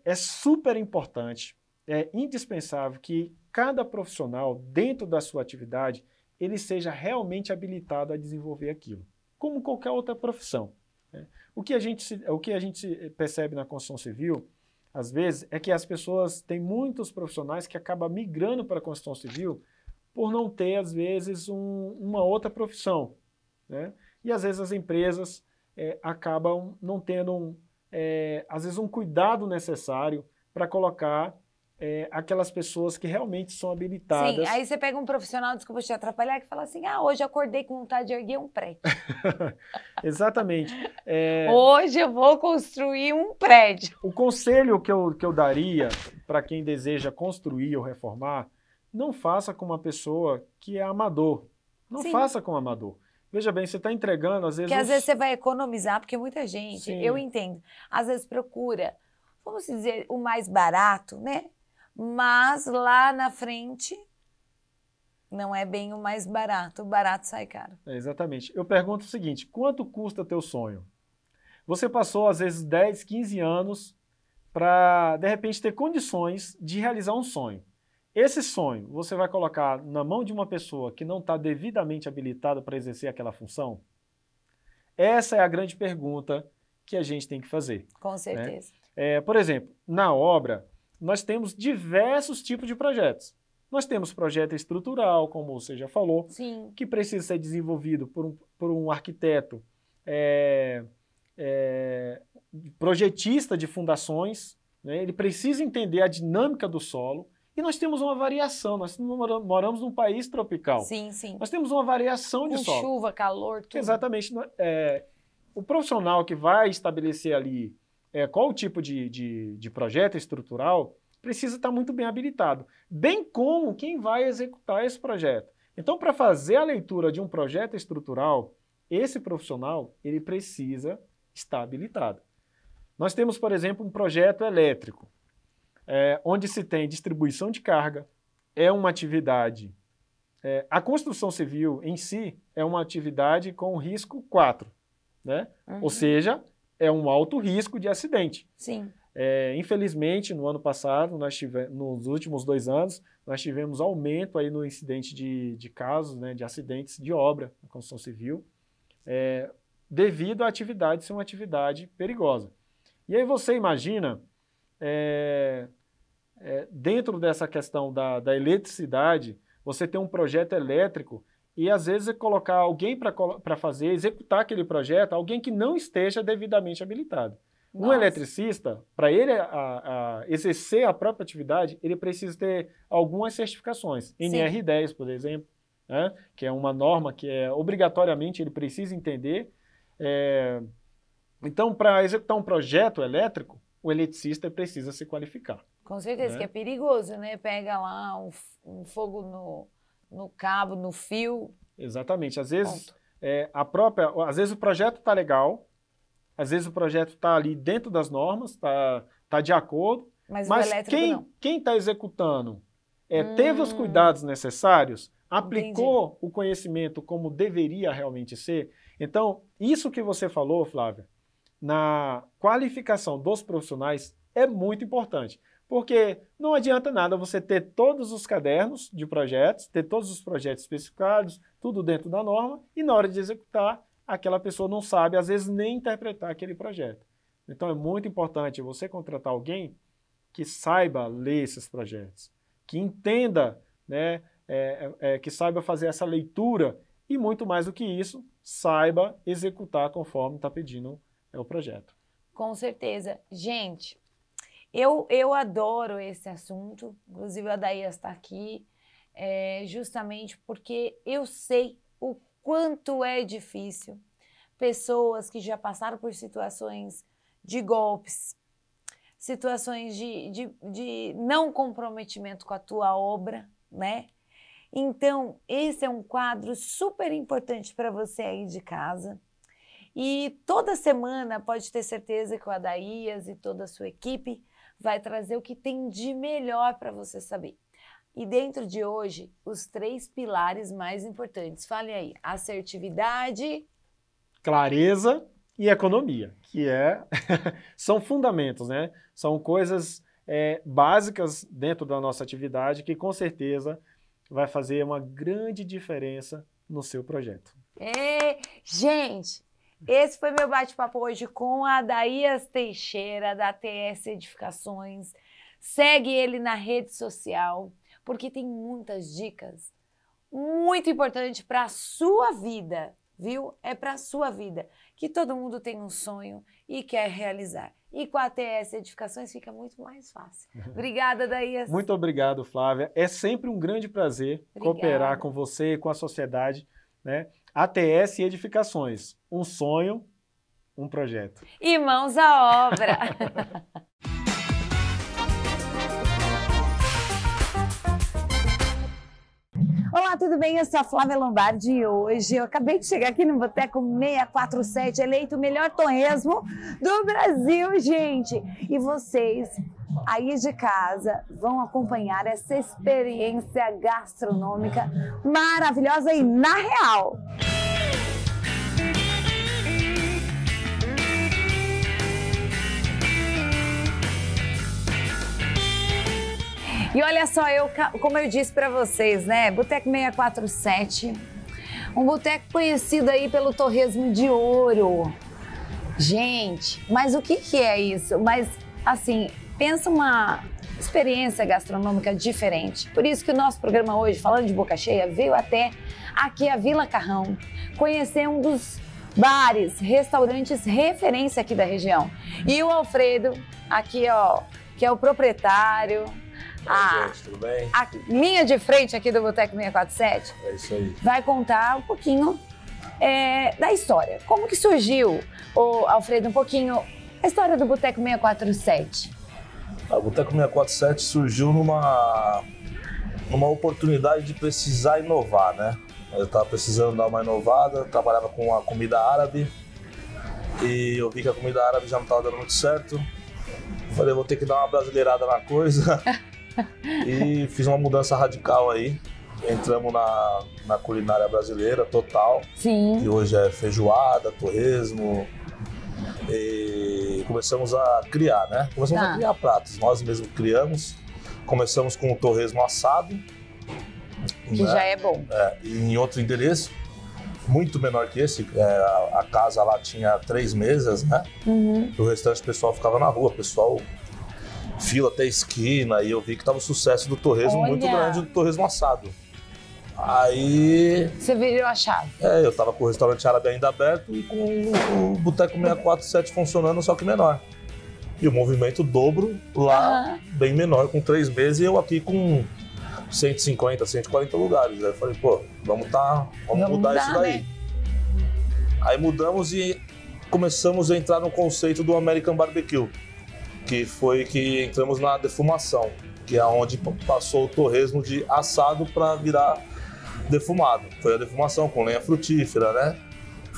É super importante, é indispensável que cada profissional, dentro da sua atividade, ele seja realmente habilitado a desenvolver aquilo. como qualquer outra profissão, né? O que a gente percebe na construção civil, às vezes, é que as pessoas, têm muitos profissionais que acabam migrando para a construção civil por não ter, às vezes, uma outra profissão, né? E, às vezes, as empresas acabam não tendo, às vezes, um cuidado necessário para colocar aquelas pessoas que realmente são habilitadas. Sim, aí você pega um profissional, desculpa te atrapalhar, que fala assim, hoje eu acordei com vontade de erguer um prédio. Exatamente. Hoje eu vou construir um prédio. O conselho que eu daria para quem deseja construir ou reformar, não faça com uma pessoa que é amador. Não Sim. faça com um amador. Veja bem, você está entregando, às vezes... Porque às vezes você vai economizar, porque muita gente, Sim. eu entendo, às vezes procura, vamos dizer, o mais barato, né? Mas lá na frente não é bem o mais barato, o barato sai caro. Exatamente. Eu pergunto o seguinte, quanto custa teu sonho? Você passou, às vezes, 10, 15 anos para, de repente, ter condições de realizar um sonho. Esse sonho, você vai colocar na mão de uma pessoa que não está devidamente habilitada para exercer aquela função? Essa é a grande pergunta que a gente tem que fazer. Com certeza. Por exemplo, na obra, nós temos diversos tipos de projetos. Nós temos projeto estrutural, como você já falou, Sim. que precisa ser desenvolvido por um arquiteto projetista de fundações, né? Ele precisa entender a dinâmica do solo. E nós temos uma variação, nós moramos num país tropical. Sim, sim. Nós temos uma variação de Com solo. chuva, calor, tudo. Exatamente. O profissional que vai estabelecer ali qual o tipo de projeto estrutural precisa estar muito bem habilitado, bem como quem vai executar esse projeto. Então, para fazer a leitura de um projeto estrutural, esse profissional ele precisa estar habilitado. Nós temos, por exemplo, um projeto elétrico, onde se tem distribuição de carga, é uma atividade... a construção civil em si é uma atividade com risco 4, né? Uhum. Ou seja, é um alto risco de acidente. Sim. Infelizmente, no ano passado, nos últimos 2 anos, nós tivemos aumento aí no incidente de casos, né, de acidentes de obra na construção civil, devido à atividade ser uma atividade perigosa. E aí você imagina, dentro dessa questão da eletricidade, você tem um projeto elétrico e às vezes colocar alguém para executar aquele projeto, alguém que não esteja devidamente habilitado. Nossa. Um eletricista, para ele exercer a própria atividade, ele precisa ter algumas certificações. Sim. NR10, por exemplo, né, que é uma norma que obrigatoriamente ele precisa entender. Então, para executar um projeto elétrico, o eletricista precisa se qualificar. Com certeza, né? que é perigoso, né? Pega lá um fogo no cabo, no fio. Exatamente. Às vezes, às vezes o projeto está legal, às vezes o projeto está ali dentro das normas, está de acordo, Mas mas o elétrico quem está executando teve os cuidados necessários, aplicou o conhecimento como deveria realmente ser. Então, isso que você falou, Flávia, na qualificação dos profissionais é muito importante. Porque não adianta nada você ter todos os cadernos de projetos, ter todos os projetos especificados, tudo dentro da norma, e na hora de executar, aquela pessoa não sabe, às vezes, nem interpretar aquele projeto. Então é muito importante você contratar alguém que saiba ler esses projetos, que entenda, né, que saiba fazer essa leitura e, muito mais do que isso, saiba executar conforme está pedindo o projeto. Com certeza. Gente, eu adoro esse assunto, inclusive a Adaías está aqui, justamente porque eu sei o quanto é difícil pessoas que já passaram por situações de golpes, situações de não comprometimento com a tua obra, né? Então, esse é um quadro super importante para você aí de casa. E toda semana pode ter certeza que o Adaías e toda a sua equipe vai trazer o que tem de melhor para você saber. E dentro de hoje, os 3 pilares mais importantes. Fale aí, assertividade, clareza e economia, que são fundamentos, né? São coisas básicas dentro da nossa atividade que com certeza vai fazer uma grande diferença no seu projeto. Gente, esse foi meu bate-papo hoje com a Adaías Teixeira, da TS Edificações. Segue ele na rede social, porque tem muitas dicas muito importantes para a sua vida, viu? É para a sua vida, que todo mundo tem um sonho e quer realizar. E com a TS Edificações fica muito mais fácil. Obrigada, Adaías. Muito obrigado, Flávia. É sempre um grande prazer cooperar com você e com a sociedade, né? ATS Edificações, um sonho, um projeto. E mãos à obra. Olá, tudo bem? Eu sou a Flávia Lombardi e hoje eu acabei de chegar aqui no Boteco 647, eleito o melhor torresmo do Brasil, gente. E vocês aí de casa vão acompanhar essa experiência gastronômica maravilhosa e na real. E olha só, como eu disse para vocês, né? Boteco 647, um boteco conhecido aí pelo torresmo de ouro. Gente, mas o que é isso? Mas, assim, pensa uma experiência gastronômica diferente. Por isso que o nosso programa hoje, falando de boca cheia, veio até aqui a Vila Carrão, conhecer um dos bares, restaurantes referência aqui da região. E o Alfredo, aqui ó, que é o proprietário... Gente, tudo bem? A linha de frente aqui do Boteco 647 é isso aí. Vai contar um pouquinho da história. Como que surgiu, Alfredo, um pouquinho a história do Boteco 647? O Boteco 647 surgiu numa oportunidade de precisar inovar, né? Eu estava precisando dar uma inovada, trabalhava com a comida árabe e eu vi que a comida árabe já não estava dando muito certo. Falei, vou ter que dar uma brasileirada na coisa. E fiz uma mudança radical aí. Entramos na culinária brasileira total. Sim. Que hoje é feijoada, torresmo. E começamos a criar, né? Começamos a criar pratos. Nós mesmos criamos. Começamos com o torresmo assado. Que já é bom. E em outro endereço, muito menor que esse. A casa lá tinha 3 mesas, né? Uhum. O restante do pessoal ficava na rua. O pessoal... fila até a esquina, e eu vi que tava o sucesso do torresmo muito grande, do torresmo assado. Aí... Você virou a chave. Eu tava com o restaurante árabe ainda aberto e com o Boteco 647 funcionando, só que menor. E o movimento dobro lá, bem menor, com 3 meses, e eu aqui com 150, 140 lugares. Aí eu falei, pô, vamos mudar isso daí. Né? Aí mudamos e começamos a entrar no conceito do American Barbecue, que foi que entramos na defumação, que é onde passou o torresmo de assado para virar defumado. Foi a defumação com lenha frutífera, né?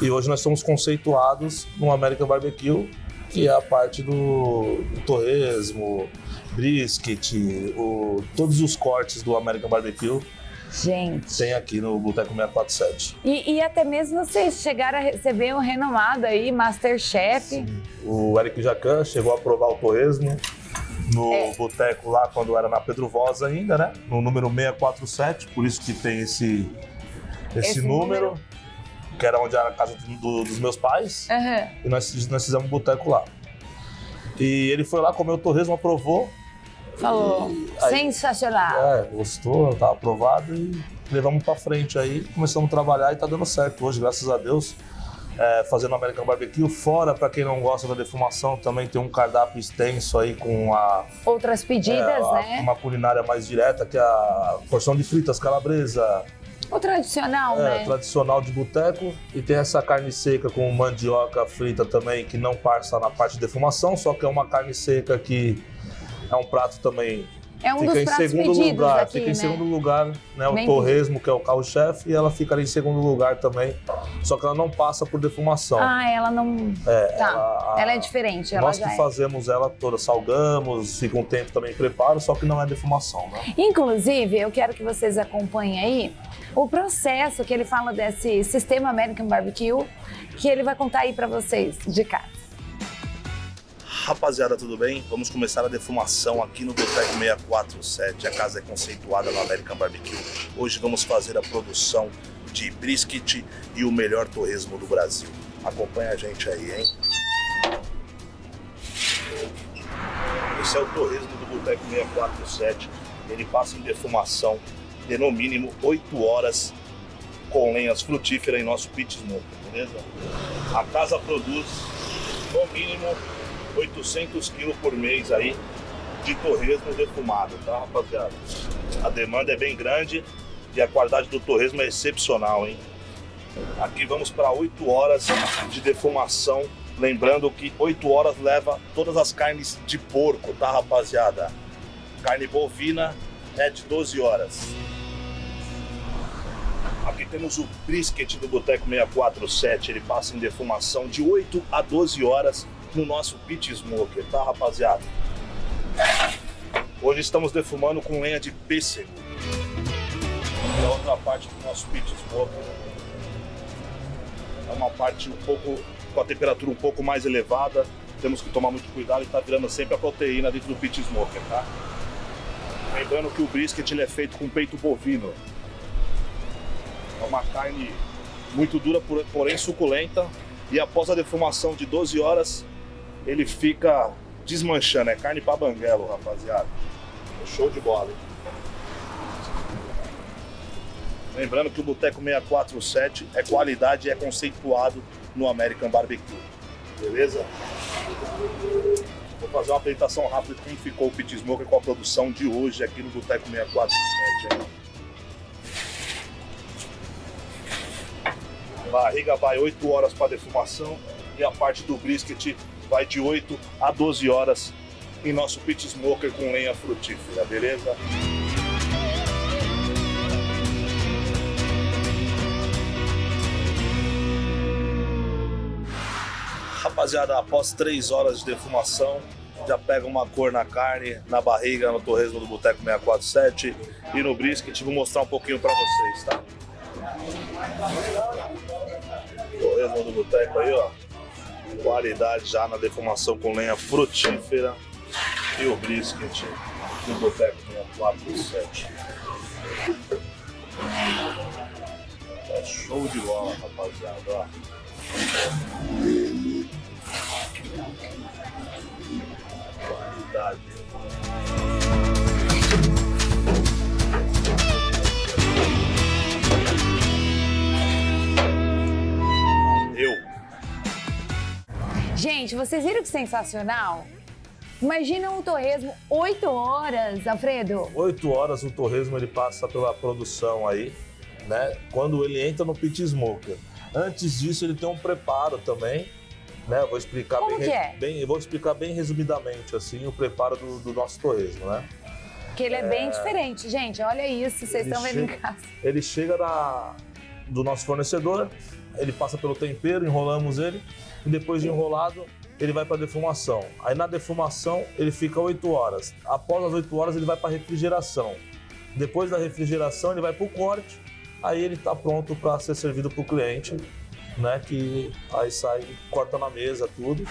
E hoje nós somos conceituados no American Barbecue, que é a parte do torresmo, brisket, todos os cortes do American Barbecue. Gente. Tem aqui no Boteco 647. E até mesmo vocês chegaram a receber um renomado aí, Masterchef. Sim. O Eric Jacan chegou a provar o torresmo no boteco lá, quando era na Pedro Voz ainda, né? No número 647, por isso que tem esse número, que era onde era a casa dos meus pais. Uhum. E nós fizemos um boteco lá. E ele foi lá, comeu o torresmo, aprovou. Falou, sensacional. Gostou, tá aprovado e levamos pra frente aí, começamos a trabalhar e tá dando certo hoje, graças a Deus. Fazendo American Barbecue, fora, pra quem não gosta da defumação, também tem um cardápio extenso aí com outras pedidas, né? Uma culinária mais direta, que é a porção de fritas calabresa. O tradicional, né? Tradicional de boteco. E tem essa carne seca com mandioca frita também, que não passa na parte de defumação, só que é uma carne seca que é um prato também. É um dos pratos pedidos lugar, aqui, fica em né? segundo lugar, né? O torresmo, que é o carro-chefe, e ela fica ali em segundo lugar também. Só que ela não passa por defumação. Ela não... Ela é diferente. Nós que fazemos ela toda, salgamos, fica um tempo também em preparo, só que não é defumação, né? Inclusive, eu quero que vocês acompanhem aí o processo que ele fala desse sistema American Barbecue, que ele vai contar aí pra vocês de casa. Rapaziada, tudo bem? Vamos começar a defumação aqui no Boteco 647. A casa é conceituada no American Barbecue. Hoje vamos fazer a produção de brisket e o melhor torresmo do Brasil. Acompanha a gente aí, hein? Esse é o torresmo do Boteco 647. Ele passa em defumação de no mínimo 8 horas com lenhas frutíferas em nosso pit smoker, beleza? A casa produz no mínimo 800 kg por mês aí de torresmo defumado, tá, rapaziada? A demanda é bem grande e a qualidade do torresmo é excepcional, hein? Aqui vamos para 8 horas de defumação. Lembrando que 8 horas leva todas as carnes de porco, tá, rapaziada? Carne bovina é de 12 horas. Aqui temos o brisket do Boteco 647. Ele passa em defumação de 8 a 12 horas no nosso pit smoker, tá, rapaziada? Hoje estamos defumando com lenha de pêssego. É outra parte do nosso pit smoker. É uma parte um pouco com a temperatura um pouco mais elevada, temos que tomar muito cuidado e tá virando sempre a proteína dentro do pit smoker, tá? Lembrando que o brisket ele é feito com peito bovino. É uma carne muito dura, porém suculenta, e após a defumação de 12 horas, ele fica desmanchando, é carne pra banguelo, rapaziada. Show de bola, hein? Lembrando que o Boteco 647 é qualidade e é conceituado no American Barbecue, beleza? Vou fazer uma apresentação rápida de como ficou o pit smoker com a produção de hoje aqui no Boteco 647. Hein? A barriga vai 8 horas para defumação e a parte do brisket vai de 8 a 12 horas em nosso pit smoker com lenha frutífera, beleza? Rapaziada, após 3 horas de defumação, já pega uma cor na carne, na barriga, no torresmo do Boteco 647 e no brisket. Vou mostrar um pouquinho pra vocês, tá? Torresmo do Boteco aí, ó. Qualidade já na defumação com lenha frutífera. E o brisket do Boteco 647. É show de bola, rapaziada, ó. Qualidade. Gente, vocês viram que sensacional? Imagina um torresmo 8 horas, Alfredo. 8 horas o torresmo ele passa pela produção aí, né? Quando ele entra no pit smoker. Antes disso ele tem um preparo também, né? Eu vou explicar eu vou explicar bem resumidamente assim o preparo do nosso torresmo, né? Que ele é bem diferente, gente. Olha isso, vocês estão vendo em casa. Ele chega do nosso fornecedor, ele passa pelo tempero, enrolamos ele e depois de enrolado ele vai para defumação. Aí na defumação ele fica 8 horas. Após as 8 horas ele vai para refrigeração. Depois da refrigeração ele vai para o corte. Aí ele está pronto para ser servido para o cliente, né? Que aí sai, corta na mesa tudo.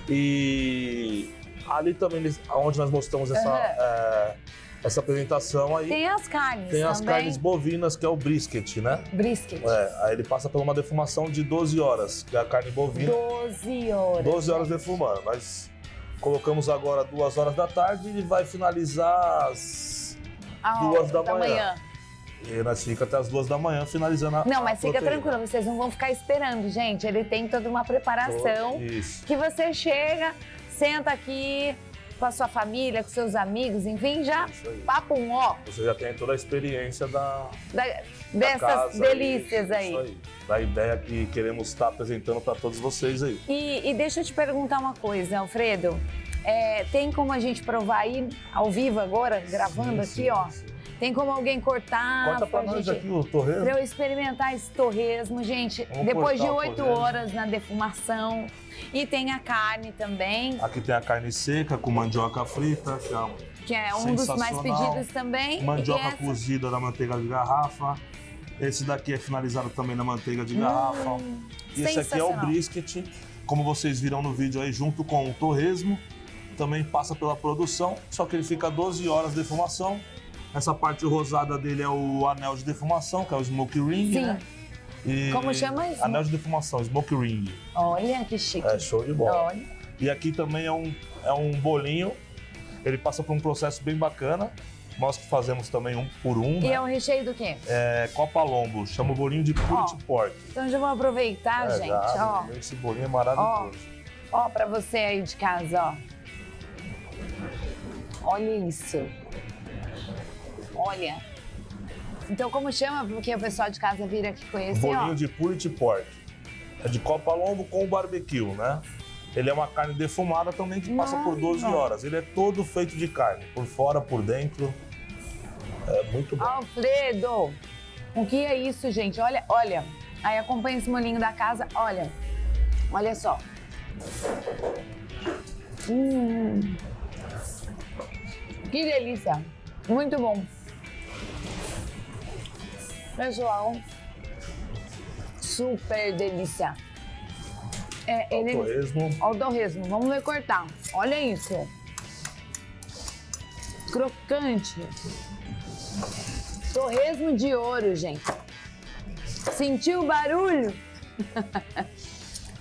E ali também, onde nós mostramos essa apresentação aí. Tem as carnes Tem as também. carnes bovinas, que é o brisket, né? Brisket. Aí ele passa por uma defumação de 12 horas, que é a carne bovina. 12 horas. 12 horas defumando. Nós colocamos agora 2 horas da tarde e vai finalizar às 2 da manhã. E nós fica até as 2 da manhã finalizando a Não, mas fica proteína. tranquilo, vocês não vão ficar esperando, gente. Ele tem toda uma preparação. Isso. Que você chega, senta aqui com a sua família, com seus amigos, enfim, já Isso aí. papo ó. Você já tem toda a experiência Dessas casa delícias aí. Isso aí. Da ideia que queremos estar apresentando para todos vocês aí. E deixa eu te perguntar uma coisa, Alfredo. Tem como a gente provar aí, ao vivo agora, gravando aqui, ó? Sim. Tem como alguém cortar? Corta pra nós gente, aqui o torresmo. pra eu experimentar esse torresmo, gente. Vamos Depois de cortar o 8 torresmo. horas na defumação. E tem a carne também, Aqui tem a carne seca com mandioca frita, que é um dos mais sensacional. pedidos também. mandioca E essa- cozida na manteiga de garrafa. Esse daqui é finalizado também na manteiga de garrafa. E esse aqui é o sensacional. brisket, como vocês viram no vídeo aí, junto com o torresmo. Também passa pela produção, só que ele fica 12 horas de defumação. Essa parte rosada dele é o anel de defumação, que é o smoke ring, Sim. né? E Como chama isso? Anel de defumação, smoke ring. Olha que chique. É show de bola. Olha. E aqui também é um bolinho, ele passa por um processo bem bacana. Nós que fazemos também um por um, E né? é o recheio do quê? É Copa Lombo, chama o bolinho de purity pork. Então já vou aproveitar, gente, ó. Esse bolinho é maravilhoso. Ó, pra você aí de casa, ó. Olha isso. Olha. Então como chama? Porque o pessoal de casa vira aqui conhecer, Bolinho ó. de purity pork. É de Copa Lombo com barbecue, né? Ele é uma carne defumada também que passa por 12 horas. Ele é todo feito de carne, por fora, por dentro. É muito bom. Alfredo! O que é isso, gente? Olha, olha. Aí acompanha esse molinho da casa, olha. Olha só. Que delícia. Muito bom. Pessoal, super delícia. Torresmo. Ó o torresmo, vamos ver cortar. Olha isso. Crocante. Torresmo de ouro, gente. Sentiu o barulho?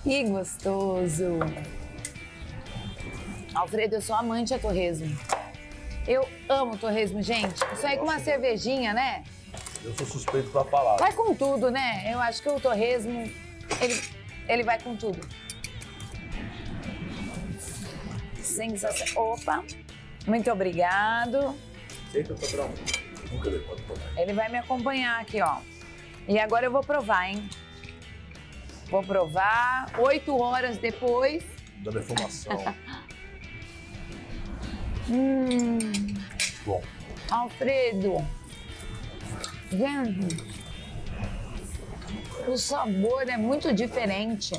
Que gostoso. Alfredo, eu sou amante a torresmo. Eu amo torresmo, gente. Isso aí com uma cervejinha, né? Eu sou suspeito pra falar. Vai com tudo, né? Eu acho que o torresmo, ele vai com tudo. Sensacional. Opa, muito obrigado. Ele vai me acompanhar aqui, ó. E agora eu vou provar, hein? Vou provar 8 horas depois. Da defumação. Bom. Alfredo. Gente, o sabor é muito diferente.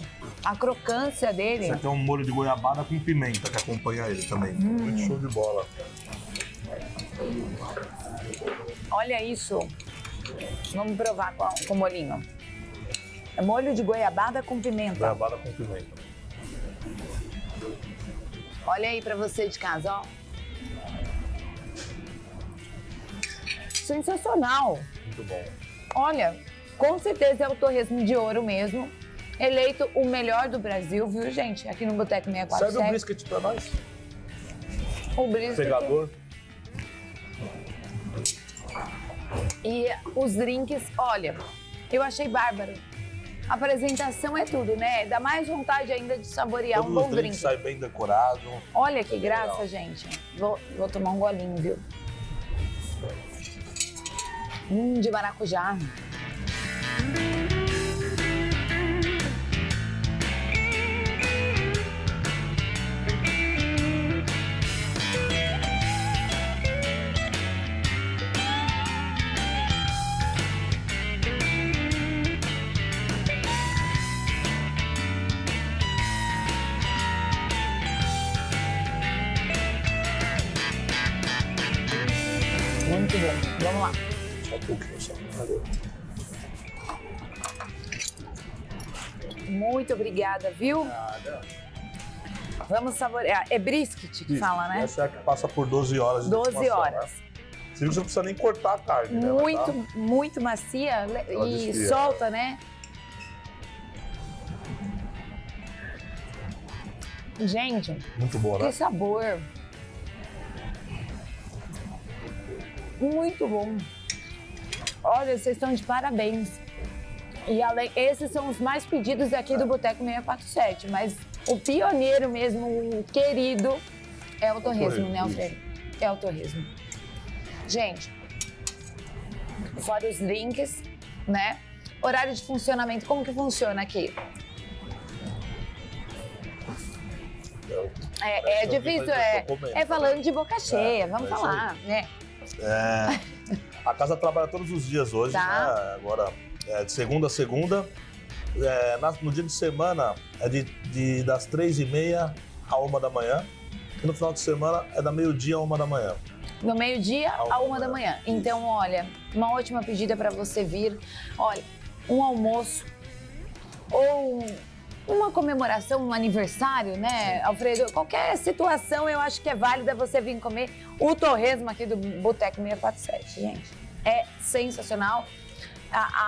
A crocância dele. Esse aqui é um molho de goiabada com pimenta que acompanha ele também. Muito show de bola. Olha isso. Vamos provar com o molhinho. É molho de goiabada com pimenta. Goiabada com pimenta. Olha aí pra você de casa, ó. Sensacional. Muito bom. Olha, com certeza é o torresmo de ouro mesmo. Eleito o melhor do Brasil, viu, gente? Aqui no Boteco 647. Serve o brisket pra nós. O brisket. Pegador. E os drinks, olha, eu achei bárbaro. A apresentação é tudo, né? Dá mais vontade ainda de saborear Todos um bom os drinks drink. sai bem decorado. Olha que graça, legal. gente. Vou tomar um golinho, viu? De maracujá. Muito bom. Vamos lá. Só um pouquinho, só. Valeu. Muito obrigada, viu? Nada. Vamos saborear. É brisket que fala, né? Essa é a que passa por 12 horas de 12 defumação, horas. Né? Você viu que você não precisa nem cortar a carne, né? Muito, Ela muito macia Ela e desfia. solta, né? Gente, muito boa, né? que sabor! Muito bom. Olha, vocês estão de parabéns. E além, esses são os mais pedidos aqui do Boteco 647, mas o pioneiro mesmo, o querido, é o torresmo, né, Alfredo? É o torresmo. Gente, fora os drinks, né? Horário de funcionamento, como que funciona aqui? É difícil, é falando de boca cheia, vamos falar, né? A casa trabalha todos os dias hoje, Tá. né? Agora, de segunda a segunda. No dia de semana é das 3h30 à 1 da manhã. E no final de semana é da meio-dia a 1 da manhã. No meio-dia a 1 da manhã. Então, olha, uma ótima pedida para você vir. Olha, um almoço ou uma comemoração, um aniversário, né, Alfredo? Qualquer situação eu acho que é válida você vir comer o torresmo aqui do Boteco 647, gente. É sensacional.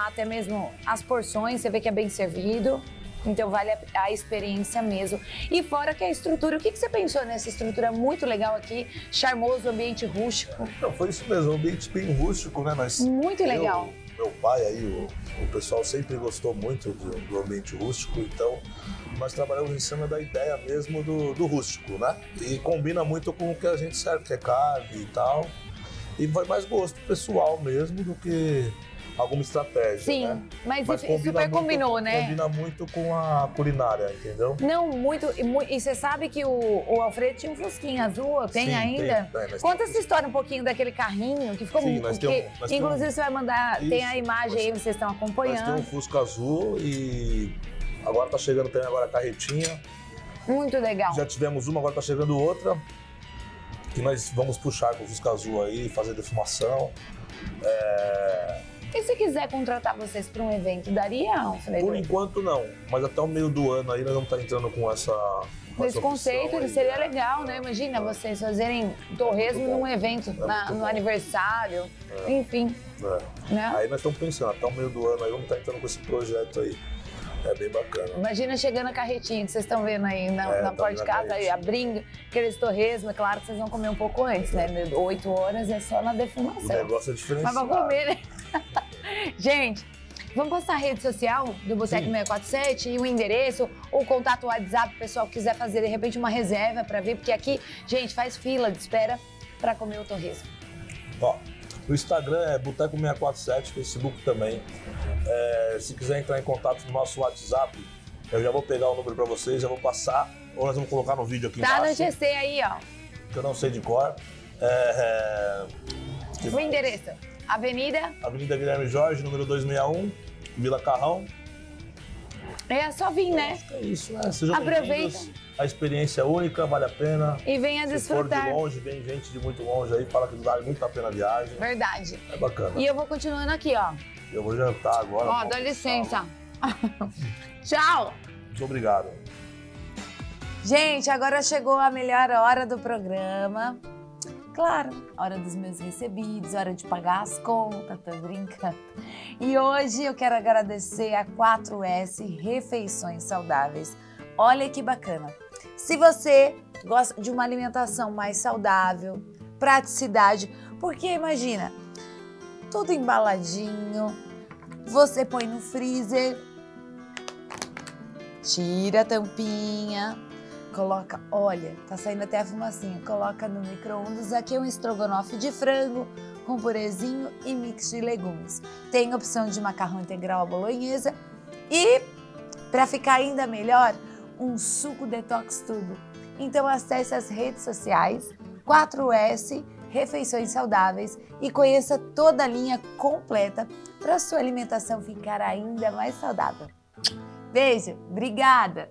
até mesmo as porções, você vê que é bem servido. Então vale a experiência mesmo. E fora que a estrutura, o que você pensou nessa estrutura muito legal aqui? Charmoso, ambiente rústico. Não, foi isso mesmo, um ambiente bem rústico, né? Mas muito legal. Meu pai aí, o pessoal sempre gostou muito do ambiente rústico, então nós trabalhamos em cima da ideia mesmo do rústico, né? E combina muito com o que a gente serve, que é carne e tal. E vai mais gosto pessoal mesmo do que alguma estratégia, sim, né? mas super combinou, né? Combina muito com a culinária, entendeu? Não, muito. E você sabe que o Alfredo tinha um fusquinha azul, tem Sim, ainda? tem, conta essa história um pouquinho daquele carrinho que ficou muito... Inclusive você vai mandar, tem a imagem aí, vocês estão acompanhando. Nós temos um Fusca azul e agora tá chegando também agora a carretinha. Muito legal. Já tivemos uma, agora tá chegando outra. Que nós vamos puxar com o Fusca azul aí, fazer defumação. E se quiser contratar vocês para um evento, daria, Alfredo? Por enquanto não, mas até o meio do ano aí nós vamos estar entrando com essa... Esse conceito aí, seria legal, né? Imagina vocês fazerem torresmo num evento, no aniversário, enfim. Né? Aí nós estamos pensando, até o meio do ano aí vamos estar entrando com esse projeto aí. É bem bacana. Imagina chegando a carretinha que vocês estão vendo aí na porta de casa, aí, abrindo aqueles torresmo. É claro que vocês vão comer um pouco antes, né? 8 horas é só na defumação. O negócio é diferenciado. Mas vão comer, né? Gente, vamos postar a rede social do Boteco 647 e o endereço, ou contato WhatsApp, o pessoal que quiser fazer de repente uma reserva para vir, porque aqui, gente, faz fila de espera para comer o torresmo. Ó, o Instagram é Boteco 647, Facebook também. Se quiser entrar em contato no nosso WhatsApp, eu já vou pegar o número para vocês, já vou passar, ou nós vamos colocar no vídeo aqui embaixo. Tá no GC aí, ó. Que eu não sei de cor. O endereço? Avenida Guilherme Jorge, número 261, Vila Carrão. É só vir, né? É isso, né? Sejam aproveita. A experiência é única, vale a pena. E venha desfrutar. Se for de longe, vem gente de muito longe aí, fala que vale muito a pena a viagem. Verdade. É bacana. E eu vou continuando aqui, ó. Eu vou jantar agora. Ó, dá licença. Tchau. Muito obrigado. Gente, agora chegou a melhor hora do programa. Claro, hora dos meus recebidos, hora de pagar as contas, tô brincando. E hoje eu quero agradecer a 4S Refeições Saudáveis. Olha que bacana. Se você gosta de uma alimentação mais saudável, praticidade, porque imagina, tudo embaladinho, você põe no freezer, tira a tampinha, coloca, olha, tá saindo até a fumacinha, coloca no micro-ondas. Aqui é um estrogonofe de frango com purezinho e mix de legumes. Tem opção de macarrão integral à bolonhesa e, para ficar ainda melhor, um suco detox tudo. Então acesse as redes sociais 4S Refeições Saudáveis e conheça toda a linha completa para sua alimentação ficar ainda mais saudável. Beijo, obrigada!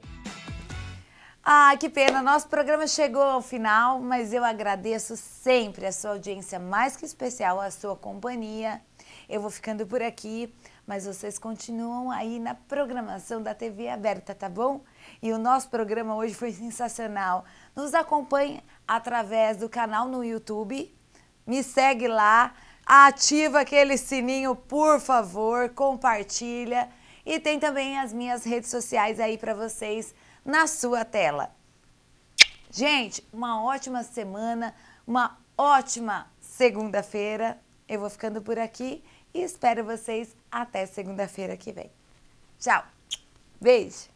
Ah, que pena, nosso programa chegou ao final, mas eu agradeço sempre a sua audiência mais que especial, a sua companhia. Eu vou ficando por aqui, mas vocês continuam aí na programação da TV aberta, tá bom? E o nosso programa hoje foi sensacional. Nos acompanhe através do canal no YouTube, me segue lá, ativa aquele sininho, por favor, compartilha. E tem também as minhas redes sociais aí para vocês na sua tela. Gente, uma ótima semana, uma ótima segunda-feira. Eu vou ficando por aqui e espero vocês até segunda-feira que vem. Tchau. Beijo.